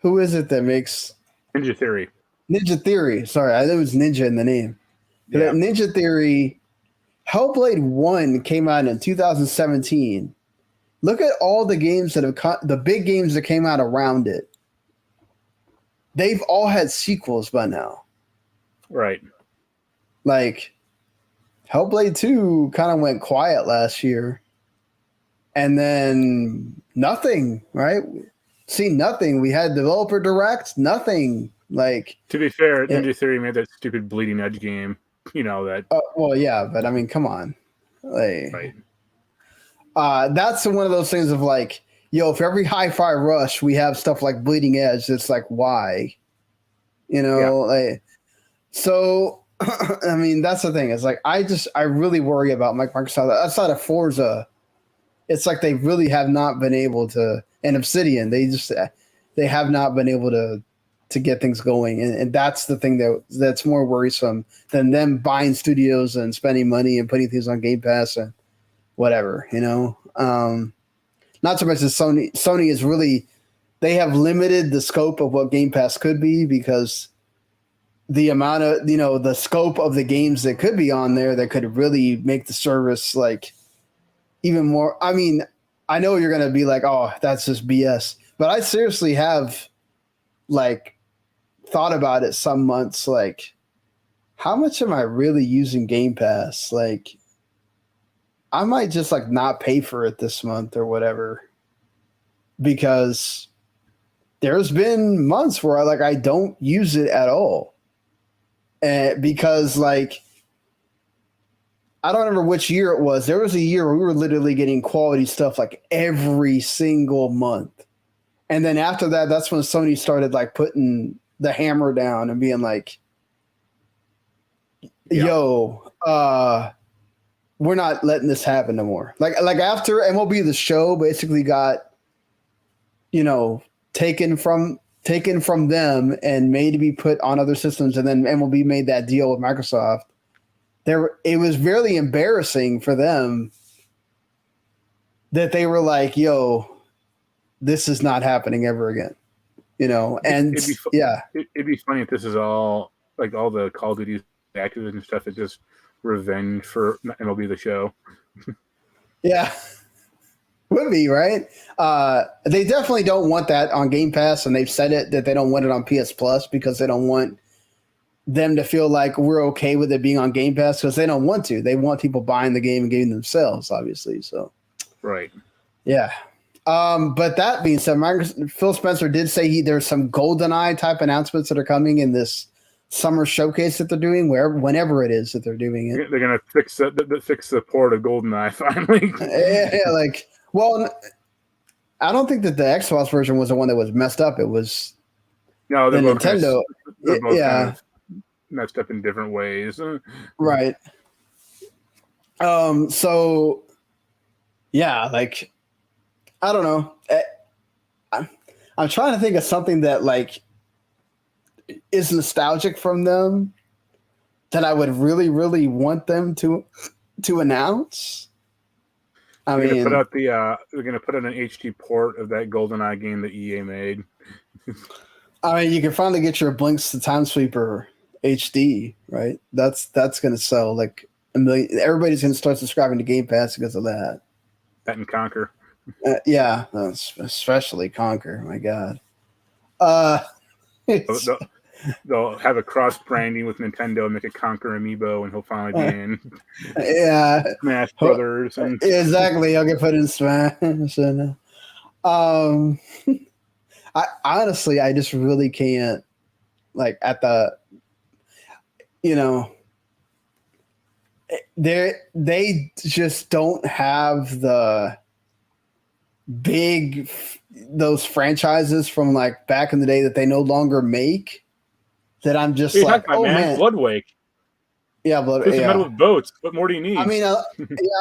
Who is it that makes Ninja Theory? Ninja Theory. Sorry, there was Ninja in the name. Yeah. Ninja Theory. Hellblade 1 came out in 2017. Look at all the games that have the big games that came out around it. They've all had sequels by now. Right. Like, Hellblade 2 kind of went quiet last year. And then nothing, right? See, nothing. We had developer direct, nothing. Like, to be fair, Ninja Theory made that stupid Bleeding Edge game. You know that. Well, yeah, but I mean, come on. Like, right. That's one of those things of like, yo, for every Hi-Fi Rush, we have stuff like Bleeding Edge. It's like, why? You know, like, so. I mean, that's the thing. It's like I really worry about Microsoft outside of Forza. It's like they really have not been able to, and Obsidian, they have not been able to get things going, and that's the thing that's more worrisome than them buying studios and spending money and putting things on Game Pass and whatever, you know. Not so much as Sony is really, they have limited the scope of what Game Pass could be because the amount of, you know, the scope of the games that could be on there that could really make the service like even more. I mean, I know you're going to be like, oh, that's just BS. But I seriously have like thought about it some months. Like, how much am I really using Game Pass? Like, I might just like not pay for it this month or whatever, because there's been months where I don't use it at all. And because like, I don't remember which year it was. There was a year where we were literally getting quality stuff like every single month. And then after that, that's when Sony started like putting the hammer down and being like, yo, we're not letting this happen no more. Like after MLB The Show basically got, you know, taken from them and made to be put on other systems, and then MLB made that deal with Microsoft. It was really embarrassing for them that they were like, yo, this is not happening ever again, you know? And it'd be funny if this is all like all the Call of Duty Activision stuff is just revenge for MLB The Show. Yeah. Would be, right? They definitely don't want that on Game Pass, and they've said it that they don't want it on PS Plus because they don't want them to feel like we're okay with it being on Game Pass because they don't want to. They want people buying the game and getting themselves, obviously. So, Right. yeah. But that being said, Phil Spencer did say there's some GoldenEye type announcements that are coming in this summer showcase that they're doing, whenever it is that they're doing it. They're gonna fix the port of GoldenEye finally. Well, I don't think that the Xbox version was the one that was messed up. It was No, the Nintendo. They're both Yeah. kind of messed up in different ways. Right. So, yeah, like, I don't know. I'm trying to think of something that, like, is nostalgic from them that I would really, really want them to announce. I mean, they're gonna put out an HD port of that GoldenEye game that EA made. I mean, you can finally get your Blinks to Time Sweeper HD, right? That's going to sell like a million. Everybody's going to start subscribing to Game Pass because of that. That and Conquer. Yeah, especially Conquer. My God. They'll have a cross branding with Nintendo and make a Conquer amiibo, and he'll finally be in Smash Brothers. And Exactly, I'll get put in Smash. And, I honestly, I just really can't. Like at the, they just don't have the those franchises from like back in the day that they no longer make. That I'm just like, oh man, Bloodwake. Yeah, Put some metal with boats. What more do you need? I mean,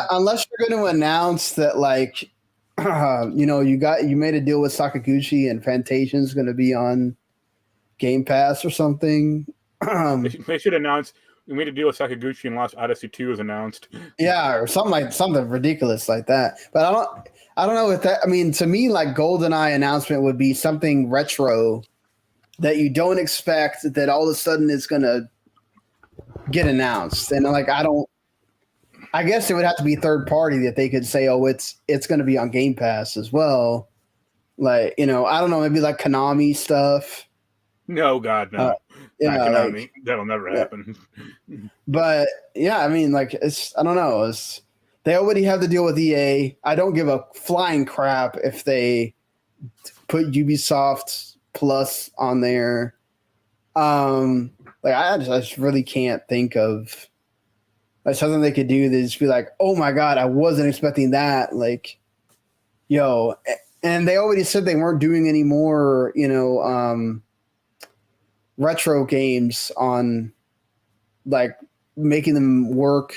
unless you're going to announce that, like, you made a deal with Sakaguchi and Fantasia is going to be on Game Pass or something. They should announce we made a deal with Sakaguchi and Lost Odyssey 2 is announced. Yeah, or something ridiculous like that. But I don't know if that. I mean, to me, like GoldenEye announcement would be something retro that you don't expect that all of a sudden is going to get announced. And like, I guess it would have to be third party that they could say, oh, it's going to be on Game Pass as well. Like, I don't know, maybe like Konami stuff. No, God, no. Konami. Like, that'll never happen. But yeah, I mean, like, I don't know. They already have to deal with EA. I don't give a flying crap if they put Ubisoft Plus on there. Like I just really can't think of like something they could do. They just be like, oh my God, I wasn't expecting that. Like, and they already said they weren't doing any more, retro games on like making them work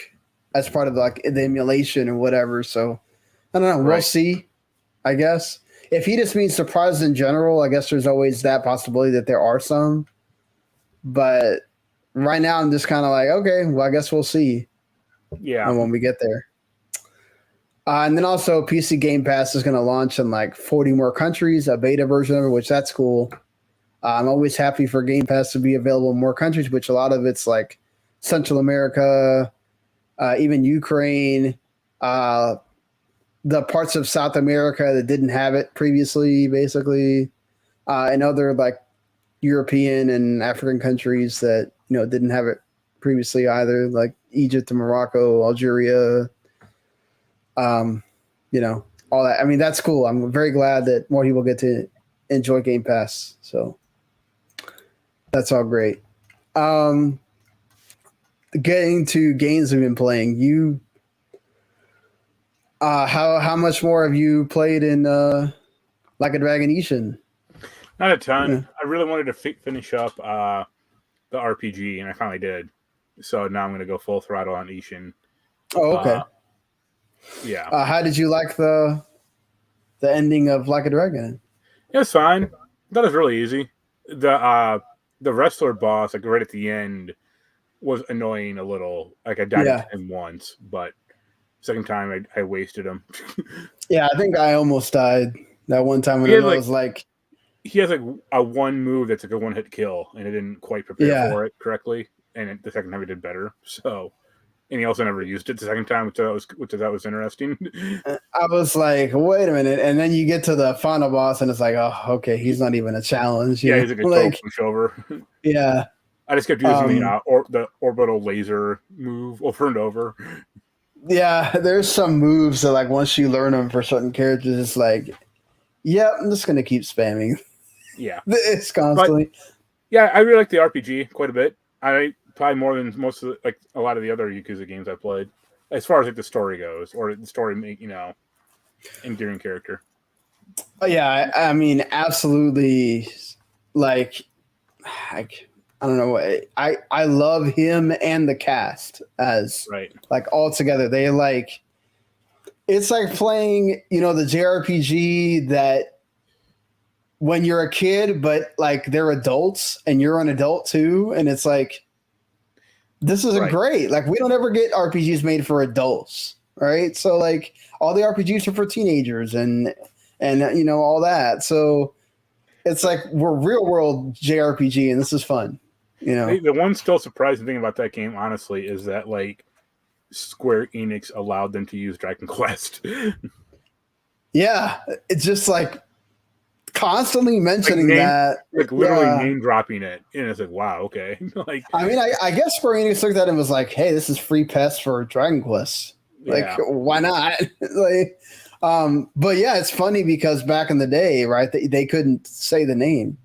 as part of like the emulation or whatever. So I don't know. Right. We'll see, I guess. If he just means surprises in general, I guess there's always that possibility that there are some. But right now, I'm just kind of like, okay, well, I guess we'll see. Yeah. When we get there. And then also, PC Game Pass is going to launch in like 40 more countries, a beta version of it, which that's cool. I'm always happy for Game Pass to be available in more countries, which a lot of it's like Central America, even Ukraine, the parts of South America that didn't have it previously, basically, and other like European and African countries that didn't have it previously either, like Egypt and Morocco, Algeria, all that. I mean, that's cool. I'm very glad that more people get to enjoy Game Pass. So that's all great. Getting to games we've been playing, how much more have you played in Like a Dragon Ishin? Not a ton. Yeah. I really wanted to finish up the RPG, and I finally did. So now I'm going to go full throttle on Ishin. Oh, okay. Yeah. How did you like the ending of Like a Dragon? It was fine. That was really easy. The wrestler boss, like right at the end, was annoying a little. Like I died to him once, but second time I wasted him. Yeah, I think I almost died that one time when I was like. He has like a one move that's like a one-hit kill, and it didn't quite prepare for it correctly. And the second time he did better. So And he also never used it the second time, which I thought was interesting. I was like, wait a minute, and then you get to the final boss, and it's like, oh, okay, he's not even a challenge. Yeah, he's like a total pushover. Yeah. I just kept using the orbital laser move over and over. Yeah, there's some moves that like once you learn them for certain characters, it's like, yeah, I'm just gonna keep spamming. Yeah, it's constantly. But, yeah, I really like the RPG quite a bit. I probably more than most of like a lot of the other Yakuza games I played, as far as like the story goes, or the story, endearing character. Oh yeah, I mean, absolutely. Like, I don't know. I love him and the cast as right. Like all together. They like, it's like playing, the JRPG that when you're a kid, but like they're adults and you're an adult too, and it's like, this isn't great. Like, we don't ever get RPGs made for adults, right? So like all the RPGs are for teenagers and all that. So it's like we're real world JRPG, and this is fun. The one still surprising thing about that game, honestly, is that like Square-Enix allowed them to use Dragon Quest. Yeah, it's just like constantly mentioning that, like literally name dropping it, and it's like, wow, okay. Like, I mean, I guess Square Enix looked at it and was like, hey, this is free pass for Dragon Quest. Like, why not? Like, but yeah, it's funny because back in the day, right, they couldn't say the name.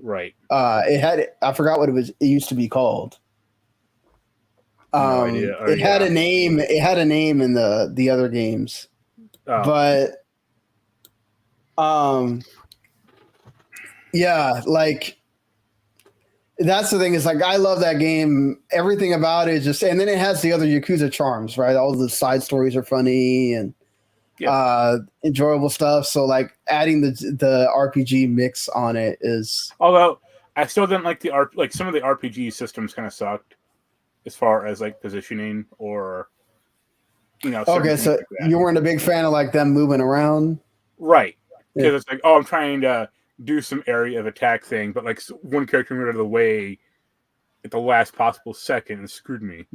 Right. I forgot what it used to be called. No idea. It had a name. It had a name in the other games, but yeah, like that's the thing is like I love that game. Everything about it is just, and then it has the other Yakuza charms, right? All the side stories are funny and enjoyable stuff. So like adding the RPG mix on it is. Although I still didn't like some of the RPG systems kind of sucked as far as like positioning or Okay, so like you weren't a big fan of like them moving around, right? Because it's like, oh, I'm trying to do some area of attack thing, but like one character moved out of the way at the last possible second and screwed me.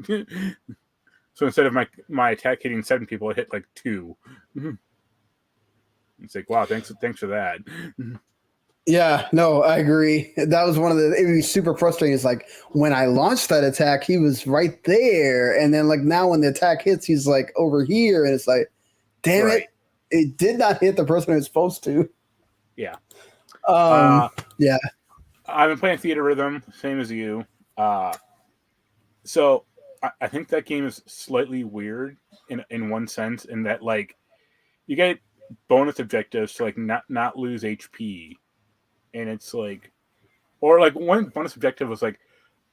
So instead of my attack hitting 7 people, it hit like 2. It's like, wow, thanks for that. Yeah, no, I agree. That was it was super frustrating. It's like when I launched that attack, he was right there. And then like now when the attack hits, he's like over here. And it's like, damn it did not hit the person it was supposed to. Yeah. Yeah. I've been playing Theatrhythm, same as you. So I think that game is slightly weird in one sense, in that like you get bonus objectives to like not lose HP. And it's like, or like one bonus objective was like,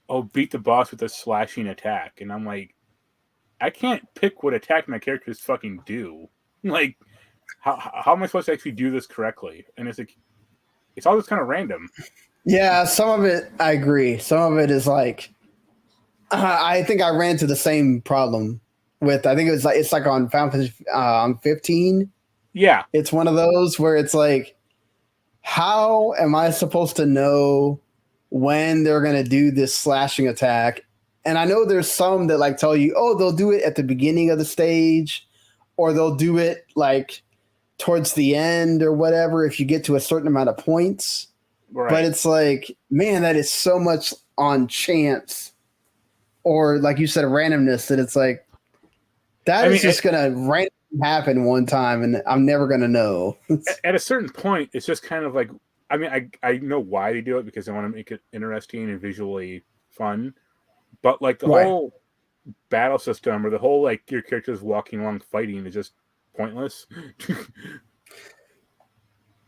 oh, beat the boss with a slashing attack. And I'm like, I can't pick what attack my characters fucking do. Like, how am I supposed to actually do this correctly? And it's like, it's all just kind of random. Yeah, some of it, I agree. Some of it is like, I think I ran into the same problem with, I think it's like on Final Fantasy 15. Yeah. It's one of those where it's like, how am I supposed to know when they're going to do this slashing attack? And I know there's some that like tell you, oh, they'll do it at the beginning of the stage, or they'll do it like towards the end or whatever if you get to a certain amount of points. Right. But it's like, man, that is so much on chance, or like you said, randomness, that it's like that is just going to randomly happen one time and I'm never going to know. At a certain point, it's just kind of like, I mean, I know why they do it, because they want to make it interesting and visually fun. But like the whole battle system, or the whole like your characters walking along fighting, is just pointless.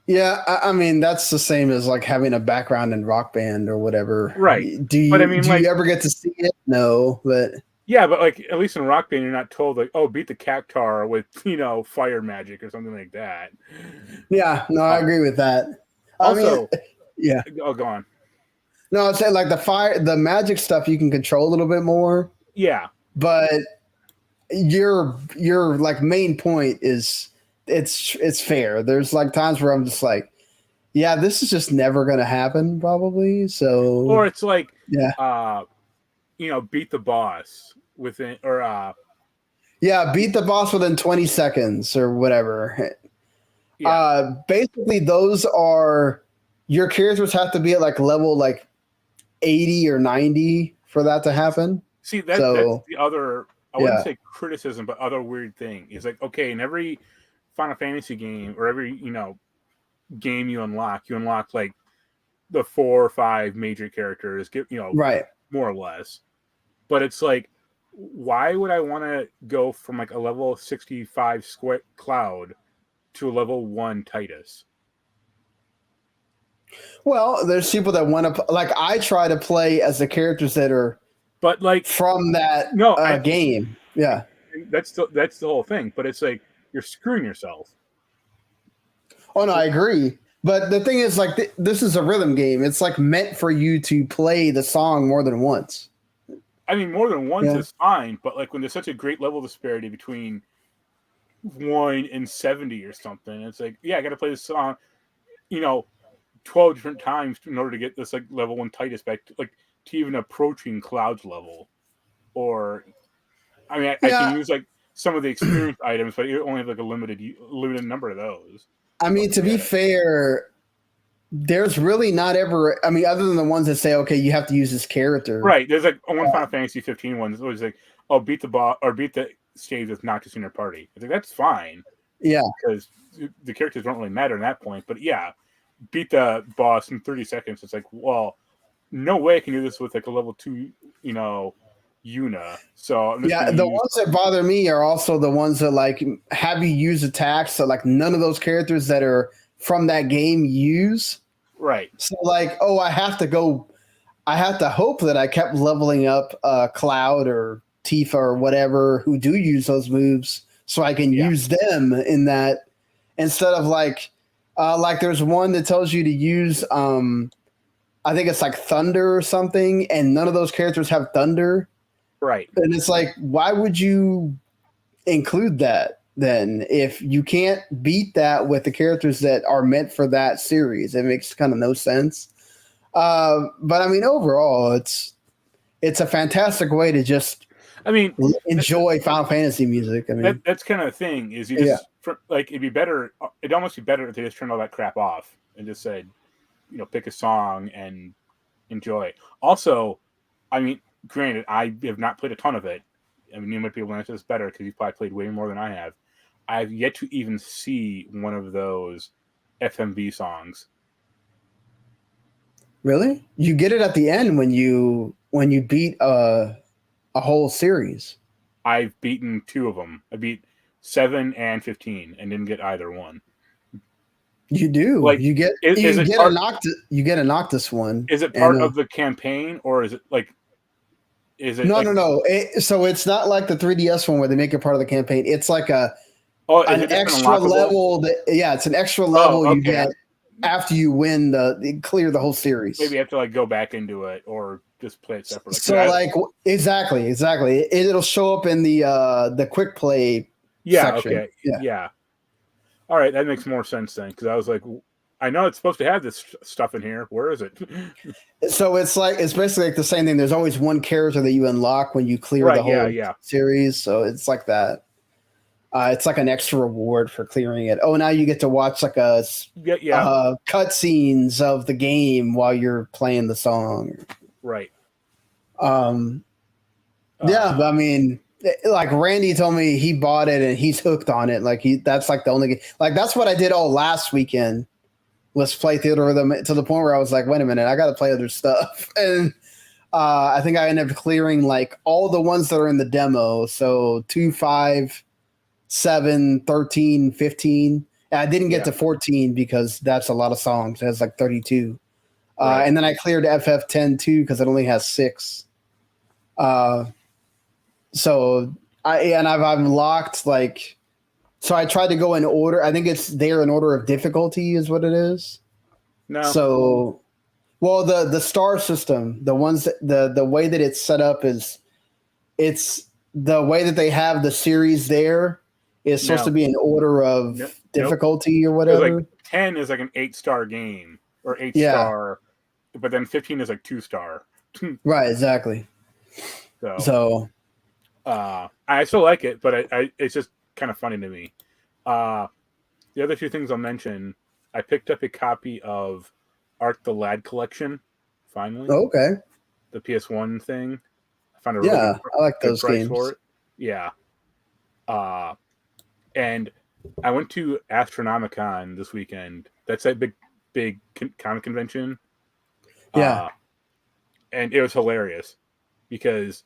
Yeah, I mean that's the same as like having a background in Rock Band or whatever. Right. Do you ever get to see it? No, but yeah, but like at least in Rock Band, you're not told like, oh, beat the Cactar with fire magic or something like that. Yeah, no, I agree with that. Also, yeah. Oh, go on. No, I'd say like the magic stuff you can control a little bit more. Yeah, but your like main point is it's fair. There's like times where I'm just like, yeah, this is just never gonna happen probably. So, or it's like, yeah, beat the boss within, or Yeah, beat the boss within 20 seconds or whatever. Basically, those are your characters have to be at like level like 80 or 90 for that to happen. See, that's so the other, I wouldn't say criticism, but other weird thing is like, okay, in every Final Fantasy game or every, game you unlock like the 4 or 5 major characters, right. more or less. But it's like, why would I want to go from like a level 65 Cloud to a level 1 Titus? Well, there's people that want to like. I try to play as the characters that are, but like from that game. Yeah, that's the whole thing. But it's like you're screwing yourself. Oh no, I agree. But the thing is, like, this is a rhythm game. It's like meant for you to play the song more than once. I mean, more than once is fine, but like when there's such a great level disparity between 1 and 70 or something, it's like, yeah, I got to play this song, 12 different times in order to get this like level 1 Titus back to even approaching Cloud's level. Or, I mean, I can use like some of the experience items, but you only have like a limited number of those. I mean, to be fair, there's really not ever. I mean, other than the ones that say, okay, you have to use this character. Right. There's like one Final Fantasy 15 one that was like, oh, beat the boss or beat the stage with Noctis in your party. I think that's fine. Yeah. Because the characters don't really matter at that point. But yeah, beat the boss in 30 seconds. It's like, well, no way I can do this with like a level 2, Yuna. So I'm just the ones that bother me are also the ones that like have you use attacks. So like none of those characters that are from that game use. Right. So like, oh, I have to hope that I kept leveling up Cloud or Tifa or whatever who do use those moves so I can use them in that instead of like there's one that tells you to use I think it's like Thunder or something, and none of those characters have Thunder. Right. And it's like, why would you include that then if you can't beat that with the characters that are meant for that series? It makes kind of no sense. But I mean, overall, it's a fantastic way to just enjoy Final Fantasy music. I mean, that's kind of the thing is you just it'd be better. It'd almost be better if they just turned all that crap off and just said, pick a song and enjoy. Also, I mean, granted, I have not played a ton of it. I mean, you might be able to answer this better because you've probably played way more than I have. I have yet to even see one of those FMV songs. Really? You get it at the end when you beat a whole series. I've beaten 2 of them. I beat 7 and 15 and didn't get either one. You do. Like, you get a Noctis one. Is it part of the campaign or is it like? Is it no. So it's not like the 3DS one where they make it part of the campaign. It's like an extra level. It's an extra level you get after you win clear the whole series. Maybe you have to like go back into it or just play it separately. So exactly. It'll show up in the quick play section. Okay. Yeah. All right, that makes more sense then because I was like, I know it's supposed to have this stuff in here. Where is it? So it's basically like the same thing. There's always one character that you unlock when you clear the whole series. So it's like that. It's like an extra reward for clearing it. Oh, now you get to watch like cutscenes of the game while you're playing the song. Right. But I mean, like Randy told me he bought it and he's hooked on it. Like that's like the only game. Like that's what I did all last weekend. Was play Theatrhythm to the point where I was like, wait a minute, I got to play other stuff. And I think I ended up clearing like all the ones that are in the demo. So 2, 5, 7, 13, 15. And I didn't get to 14 because that's a lot of songs. It has like 32. Right. And then I cleared FF10 too because it only has 6. So I've unlocked like. So I tried to go in order. I think it's there in order of difficulty is what it is. No. So, well, the star system, the ones that the way that it's set up is, it's the way that they have the series there is supposed to be in order of difficulty or whatever. Like 10 is like an 8-star game or 8-star, but then 15 is like 2-star. Right, exactly. So I still like it, but it's just kind of funny to me. The other two things I'll mention, I picked up a copy of Art the Lad Collection, finally. Oh, okay. The PS1 thing. I found a really Yeah, I like good those price games. for it. Yeah. And I went to Astronomicon this weekend. That's that big comic convention. Yeah. And it was hilarious because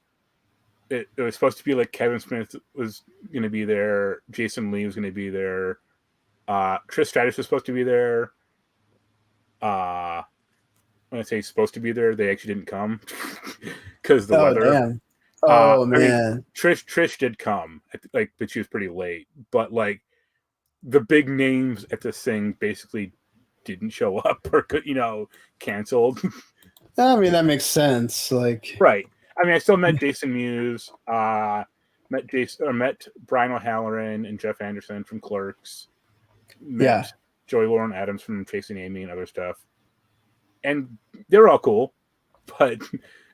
it was supposed to be like Kevin Smith was going to be there, Jason Lee was going to be there, Trish Stratus was supposed to be there. When I say supposed to be there, they actually didn't come because the weather. Damn. Oh man. I mean, Trish did come, but she was pretty late. But like the big names at this thing basically didn't show up or canceled. I mean, that makes sense. Like, right. I mean, I still met Jason Mewes, met Brian O'Halloran and Jeff Anderson from Clerks. Met Joy Lauren Adams from Chasing Amy and other stuff, and they were all cool, but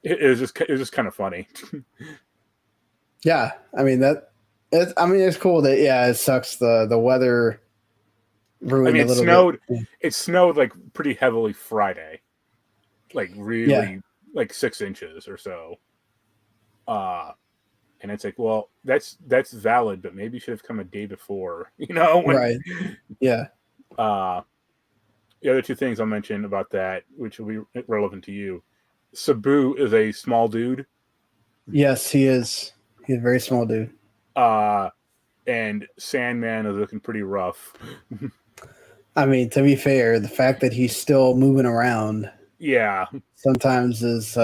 it was just kind of funny. Yeah, I mean it's cool that it sucks the weather ruined. I mean, a little bit. It snowed like pretty heavily Friday, like really like 6 inches or so. And it's like, well, that's valid, but maybe you should have come a day before, Right. Yeah. The other two things I'll mention about that, which will be relevant to you. Sabu is a small dude. Yes, he is. He's a very small dude. And Sandman is looking pretty rough. I mean, to be fair, the fact that he's still moving around, sometimes is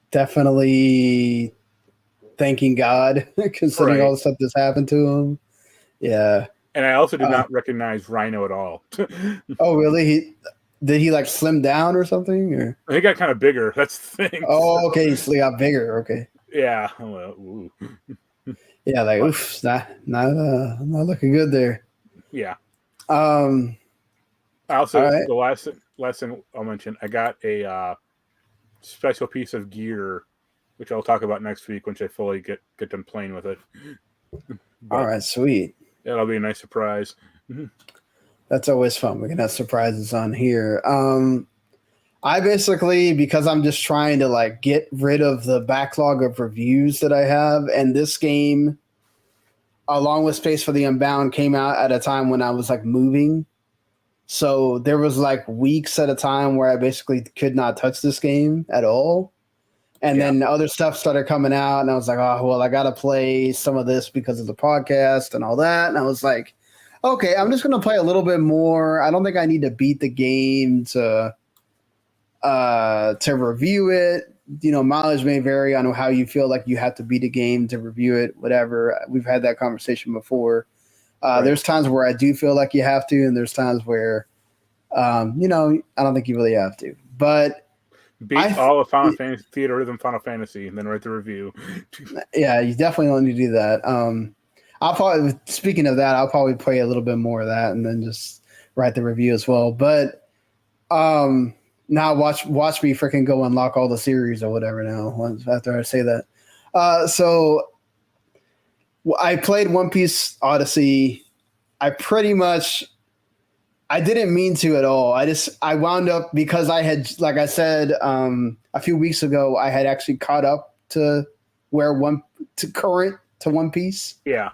definitely thanking God, considering all the stuff that's happened to him. Yeah. And I also did not recognize Rhino at all. Oh, really? Did he like slim down or something? Or he got kind of bigger. That's the thing. Oh, okay. He got bigger. Okay. Yeah. Well, yeah, like oof, not looking good there. Yeah. Also, the last thing I'll mention, I got a special piece of gear, which I'll talk about next week once I fully get done playing with it. All right, sweet. That'll be a nice surprise. That's always fun. We can have surprises on here. I basically, because I'm just trying to like get rid of the backlog of reviews that I have, and this game, along with Space for the Unbound, came out at a time when I was like moving. So there was like weeks at a time where I basically could not touch this game at all. And then other stuff started coming out, and I was like, oh, well, I got to play some of this because of the podcast and all that. And I was like, okay, I'm just going to play a little bit more. I don't think I need to beat the game to review it. Mileage may vary on how you feel like you have to beat a game to review it, whatever. We've had that conversation before. Right. There's times where I do feel like you have to, and there's times where, I don't think you really have to. But beat all of Final Fantasy, Theatrhythm, Final Fantasy, and then write the review. Yeah, you definitely don't need to do that. Speaking of that, I'll probably play a little bit more of that and then just write the review as well. But now watch me freaking go unlock all the series or whatever now after I say that. So I played One Piece Odyssey. I didn't mean to at all. I wound up because I had, like I said, a few weeks ago, I had actually caught up to One Piece. Yeah.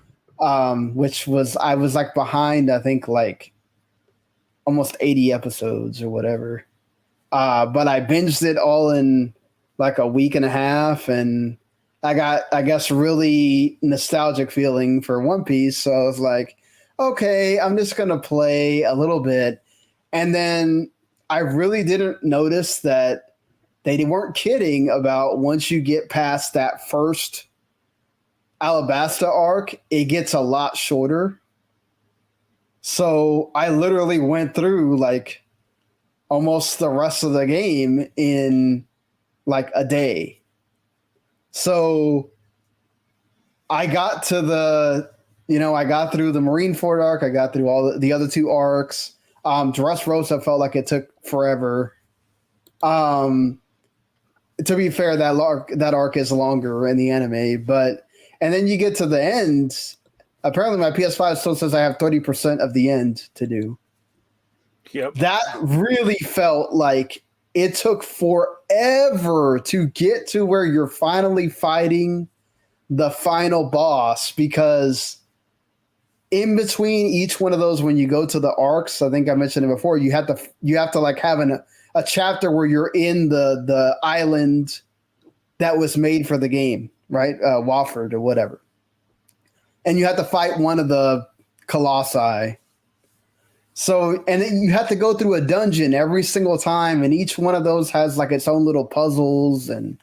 Which was, I was like behind, I think like almost 80 episodes or whatever. But I binged it all in like a week and a half, and I got, I guess, really nostalgic feeling for One Piece. So I was like, okay, I'm just going to play a little bit. And then I really didn't notice that they weren't kidding about once you get past that first Alabasta arc, it gets a lot shorter. So I literally went through like almost the rest of the game in like a day. So I got to I got through the Marineford arc. I got through all the other two arcs. Dressrosa felt like it took forever. to be fair, that arc is longer in the anime, and then you get to the end. Apparently, my PS5 still says I have 30% of the end to do. Yep. That really felt like it took forever to get to where you're finally fighting the final boss, because in between each one of those, when you go to the arcs, I think I mentioned it before, you have to like have a chapter where you're in the island that was made for the game, right? Wofford or whatever. And you have to fight one of the colossi. So, and then you have to go through a dungeon every single time, and each one of those has like its own little puzzles, and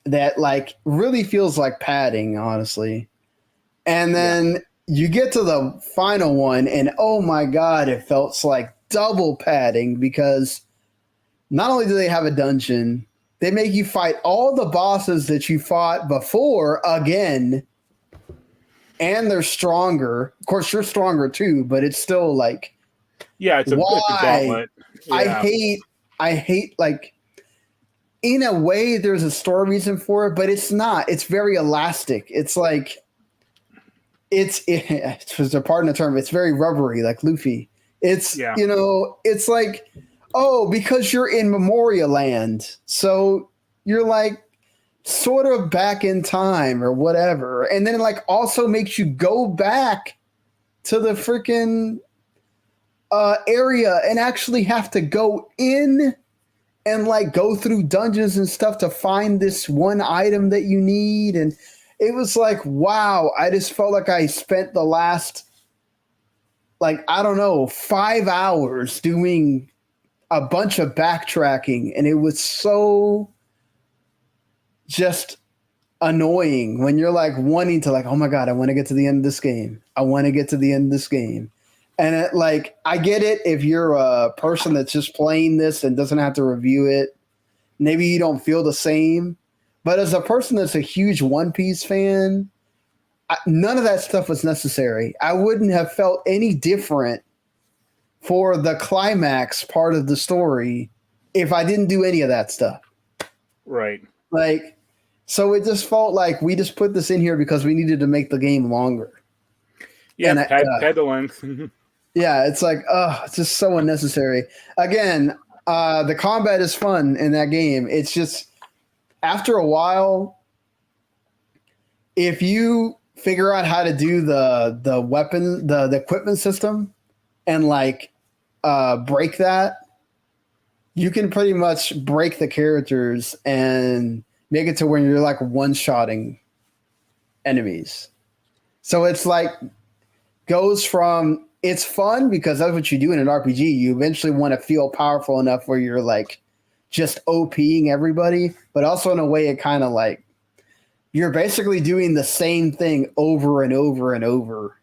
that like really feels like padding, honestly. And then you get to the final one, and oh my God, it felt like double padding, because not only do they have a dungeon, they make you fight all the bosses that you fought before again, and they're stronger. Of course, you're stronger too, but it's still like, it's a gauntlet. Yeah. I hate like, in a way, there's a story reason for it, but it's not. It's very elastic. It's like, pardon the term, it's very rubbery, like Luffy. It's, it's like, oh, because you're in Memoria Land, so you're like sort of back in time or whatever. And then it like also makes you go back to the freaking area and actually have to go in and like go through dungeons and stuff to find this one item that you need. And it was like, wow, I just felt like I spent the last, like, I don't know, 5 hours doing a bunch of backtracking. And it was so just annoying when you're like wanting to like, oh my God, I want to get to the end of this game. I want to get to the end of this game. And it, like, I get it if you're a person that's just playing this and doesn't have to review it. Maybe you don't feel the same. But as a person that's a huge One Piece fan, none of that stuff was necessary. I wouldn't have felt any different for the climax part of the story if I didn't do any of that stuff. Right. Like, so it just felt like we just put this in here because we needed to make the game longer. Yeah, pad the length. Yeah, it's like, it's just so unnecessary. Again, the combat is fun in that game. It's just, after a while, if you figure out how to do the weapon, the equipment system, and like break that, you can pretty much break the characters and make it to where you're like one-shotting enemies. So it's like, goes from, it's fun because that's what you do in an RPG. You eventually want to feel powerful enough where you're like just OPing everybody, but also in a way it kind of like, you're basically doing the same thing over and over and over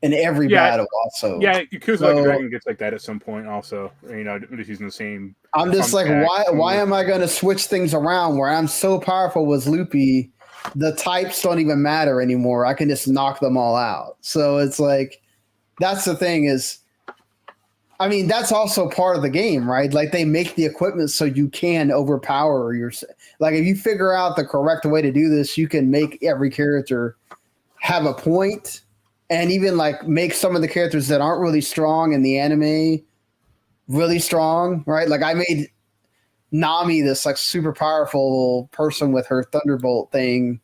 in every battle also. Yeah, Yakuza Like a Dragon gets like that at some point also. Just using the same. I'm just like, why am I going to switch things around where I'm so powerful with Loopy? The types don't even matter anymore. I can just knock them all out. So it's like, that's the thing is, I mean, that's also part of the game, right? Like they make the equipment so you can overpower yourself. Like if you figure out the correct way to do this, you can make every character have a point, and even like make some of the characters that aren't really strong in the anime really strong, right? Like I made Nami this like super powerful person with her Thunderbolt thing,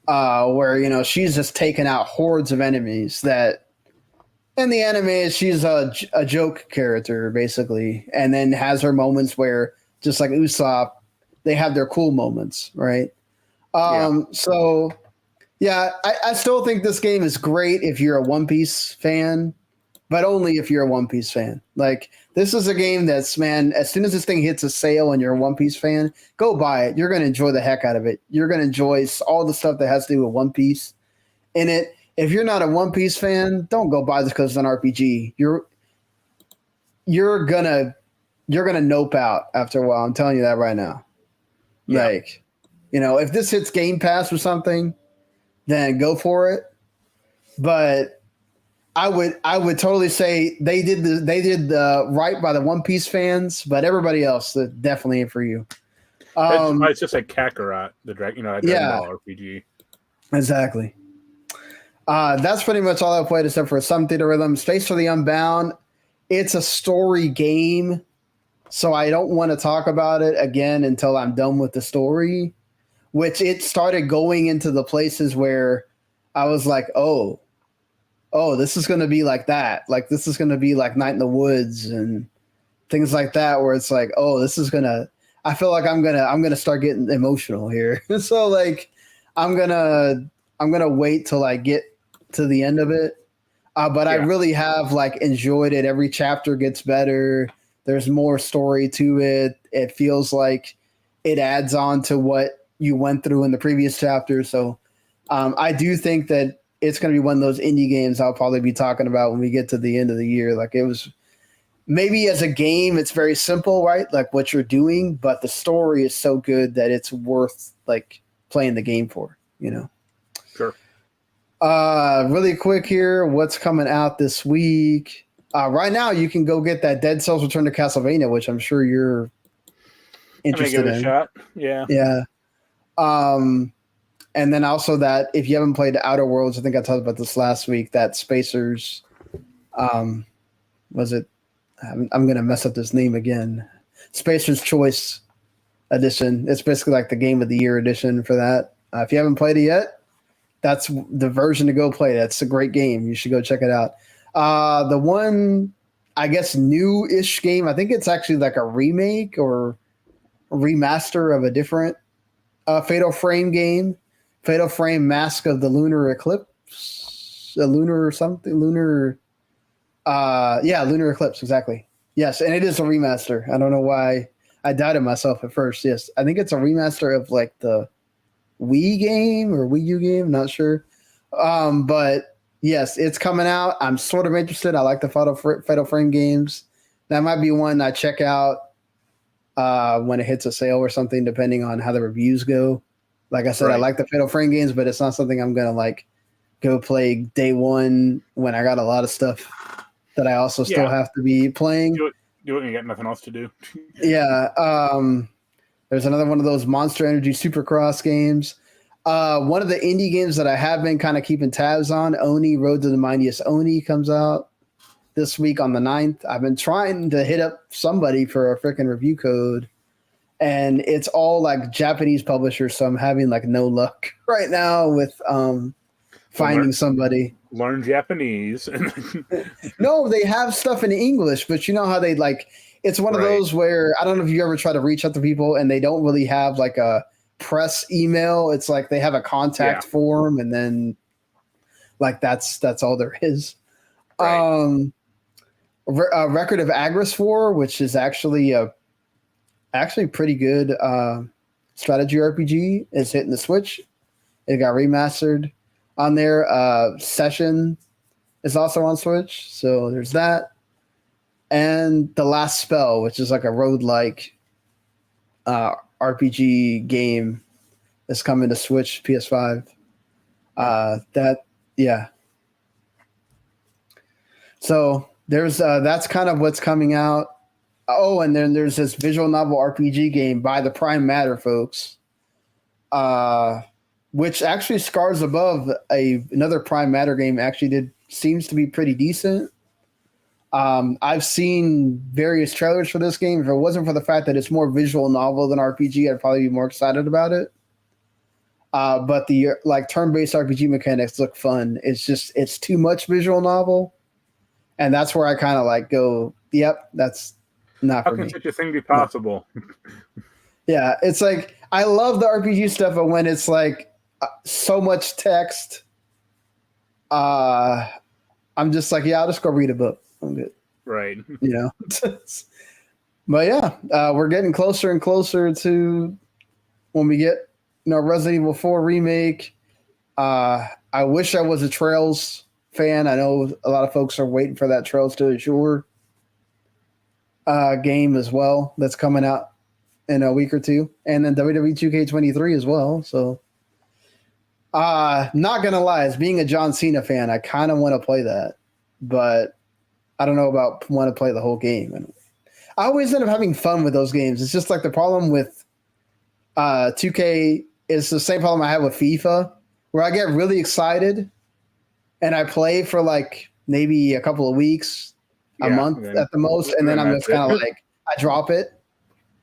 where, she's just taking out hordes of enemies that, in the anime, she's a joke character, basically, and then has her moments where, just like Usopp, they have their cool moments, right? So, yeah, I still think this game is great if you're a One Piece fan, but only if you're a One Piece fan. Like, this is a game that's, man, as soon as this thing hits a sale and you're a One Piece fan, go buy it. You're going to enjoy the heck out of it. You're going to enjoy all the stuff that has to do with One Piece in it. If you're not a One Piece fan, don't go buy this because it's an RPG. You're gonna nope out after a while. I'm telling you that right now. Yeah. Like, if this hits Game Pass or something, then go for it. But I would totally say they did right by the One Piece fans, but everybody else, that definitely ain't for you. It's just like Kakarot, the Dragon Ball RPG. Exactly. That's pretty much all I played except for some Theatrhythm. Space for the Unbound. It's a story game, so I don't want to talk about it again until I'm done with the story, which it started going into the places where I was like, oh, this is going to be like that. Like, this is going to be like Night in the Woods and things like that, where it's like, oh, this is going to, I feel like I'm going to start getting emotional here. So like, I'm going to wait till I get to the end of it. But I really have like enjoyed it. Every chapter gets better. There's more story to it. It feels like it adds on to what you went through in the previous chapter. So I do think that it's going to be one of those indie games I'll probably be talking about when we get to the end of the year. Like, it was maybe as a game, it's very simple, right? Like what you're doing, but the story is so good that it's worth like playing the game for, you know? Sure. Really quick here, what's coming out this week? Right now, you can go get that Dead Cells Return to Castlevania, which I'm sure you're interested in. Give it a shot. Yeah. Yeah. And then also that if you haven't played the Outer Worlds, I think I talked about this last week, that Spacers, was it? I'm going to mess up this name again. Spacer's Choice Edition. It's basically like the Game of the Year edition for that. If you haven't played it yet, that's the version to go play. That's a great game. You should go check it out. The one, I guess, new-ish game, I think it's actually like a remake or a remaster of a different Fatal Frame game. Fatal Frame Mask of the Lunar Eclipse. Lunar Eclipse, exactly. Yes, and it is a remaster. I don't know why I doubted myself at first. Yes, I think it's a remaster of like the Wii game or Wii U game, not sure. But yes, it's coming out. I'm sort of interested. I like the Fatal Frame games. That might be one I check out when it hits a sale or something, depending on how the reviews go. Like I said, I like the Fatal Frame games, but it's not something I'm going to like go play day one when I got a lot of stuff that I also still have to be playing. Do it when you got nothing else to do. Yeah. There's another one of those Monster Energy Supercross games. One of the indie games that I have been kind of keeping tabs on, Oni, Road to the Mightiest Oni, comes out this week on the 9th. I've been trying to hit up somebody for a freaking review code, and it's all like Japanese publishers, so I'm having like no luck right now with finding somebody. Learn Japanese. No, they have stuff in English, but you know how they like, it's one of those where I don't know if you ever try to reach out to people and they don't really have like a press email. It's like they have a contact form, and then like that's all there is. Record of Agrisfor, which is actually pretty good strategy RPG, is hitting the Switch. It got remastered on there. Session is also on Switch, so there's that. And The Last Spell, which is like a roguelike RPG game, is coming to Switch, PS5. So there's that's kind of what's coming out. Oh, and then there's this visual novel RPG game by the Prime Matter folks, which actually scars above another Prime Matter game. Actually, seems to be pretty decent. I've seen various trailers for this game. If it wasn't for the fact that it's more visual novel than RPG, I'd probably be more excited about it. But the like turn-based RPG mechanics look fun. It's too much visual novel, and that's where I kind of like go, yep, that's not for me. How can such a thing be possible? Yeah, it's like I love the RPG stuff, but when it's like so much text, I'm just like, yeah, I'll just go read a book. I'm good. Right. You know? But yeah, we're getting closer and closer to when we get, Resident Evil 4 remake. I wish I was a Trails fan. I know a lot of folks are waiting for that Trails to Azure game as well. That's coming out in a week or two. And then WWE 2K23 as well. So not going to lie, as being a John Cena fan, I kind of want to play that. But I don't know about want to play the whole game. And I always end up having fun with those games. It's just like the problem with 2K is the same problem I have with FIFA, where I get really excited and I play for like maybe a couple of weeks, a month at the most, and then I'm just kind of like, I drop it.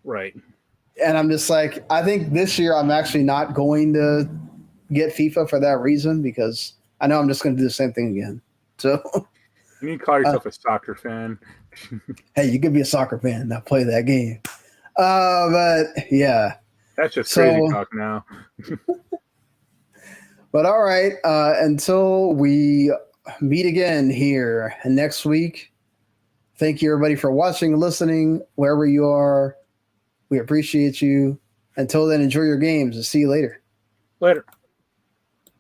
Right. And I'm just like, I think this year I'm actually not going to get FIFA for that reason, because I know I'm just going to do the same thing again. So you need to call yourself a soccer fan. Hey, you could be a soccer fan, not play that game. But yeah. That's just crazy talk now. But all right, until we meet again here next week, thank you everybody for watching and listening wherever you are. We appreciate you. Until then, enjoy your games and see you later. Later.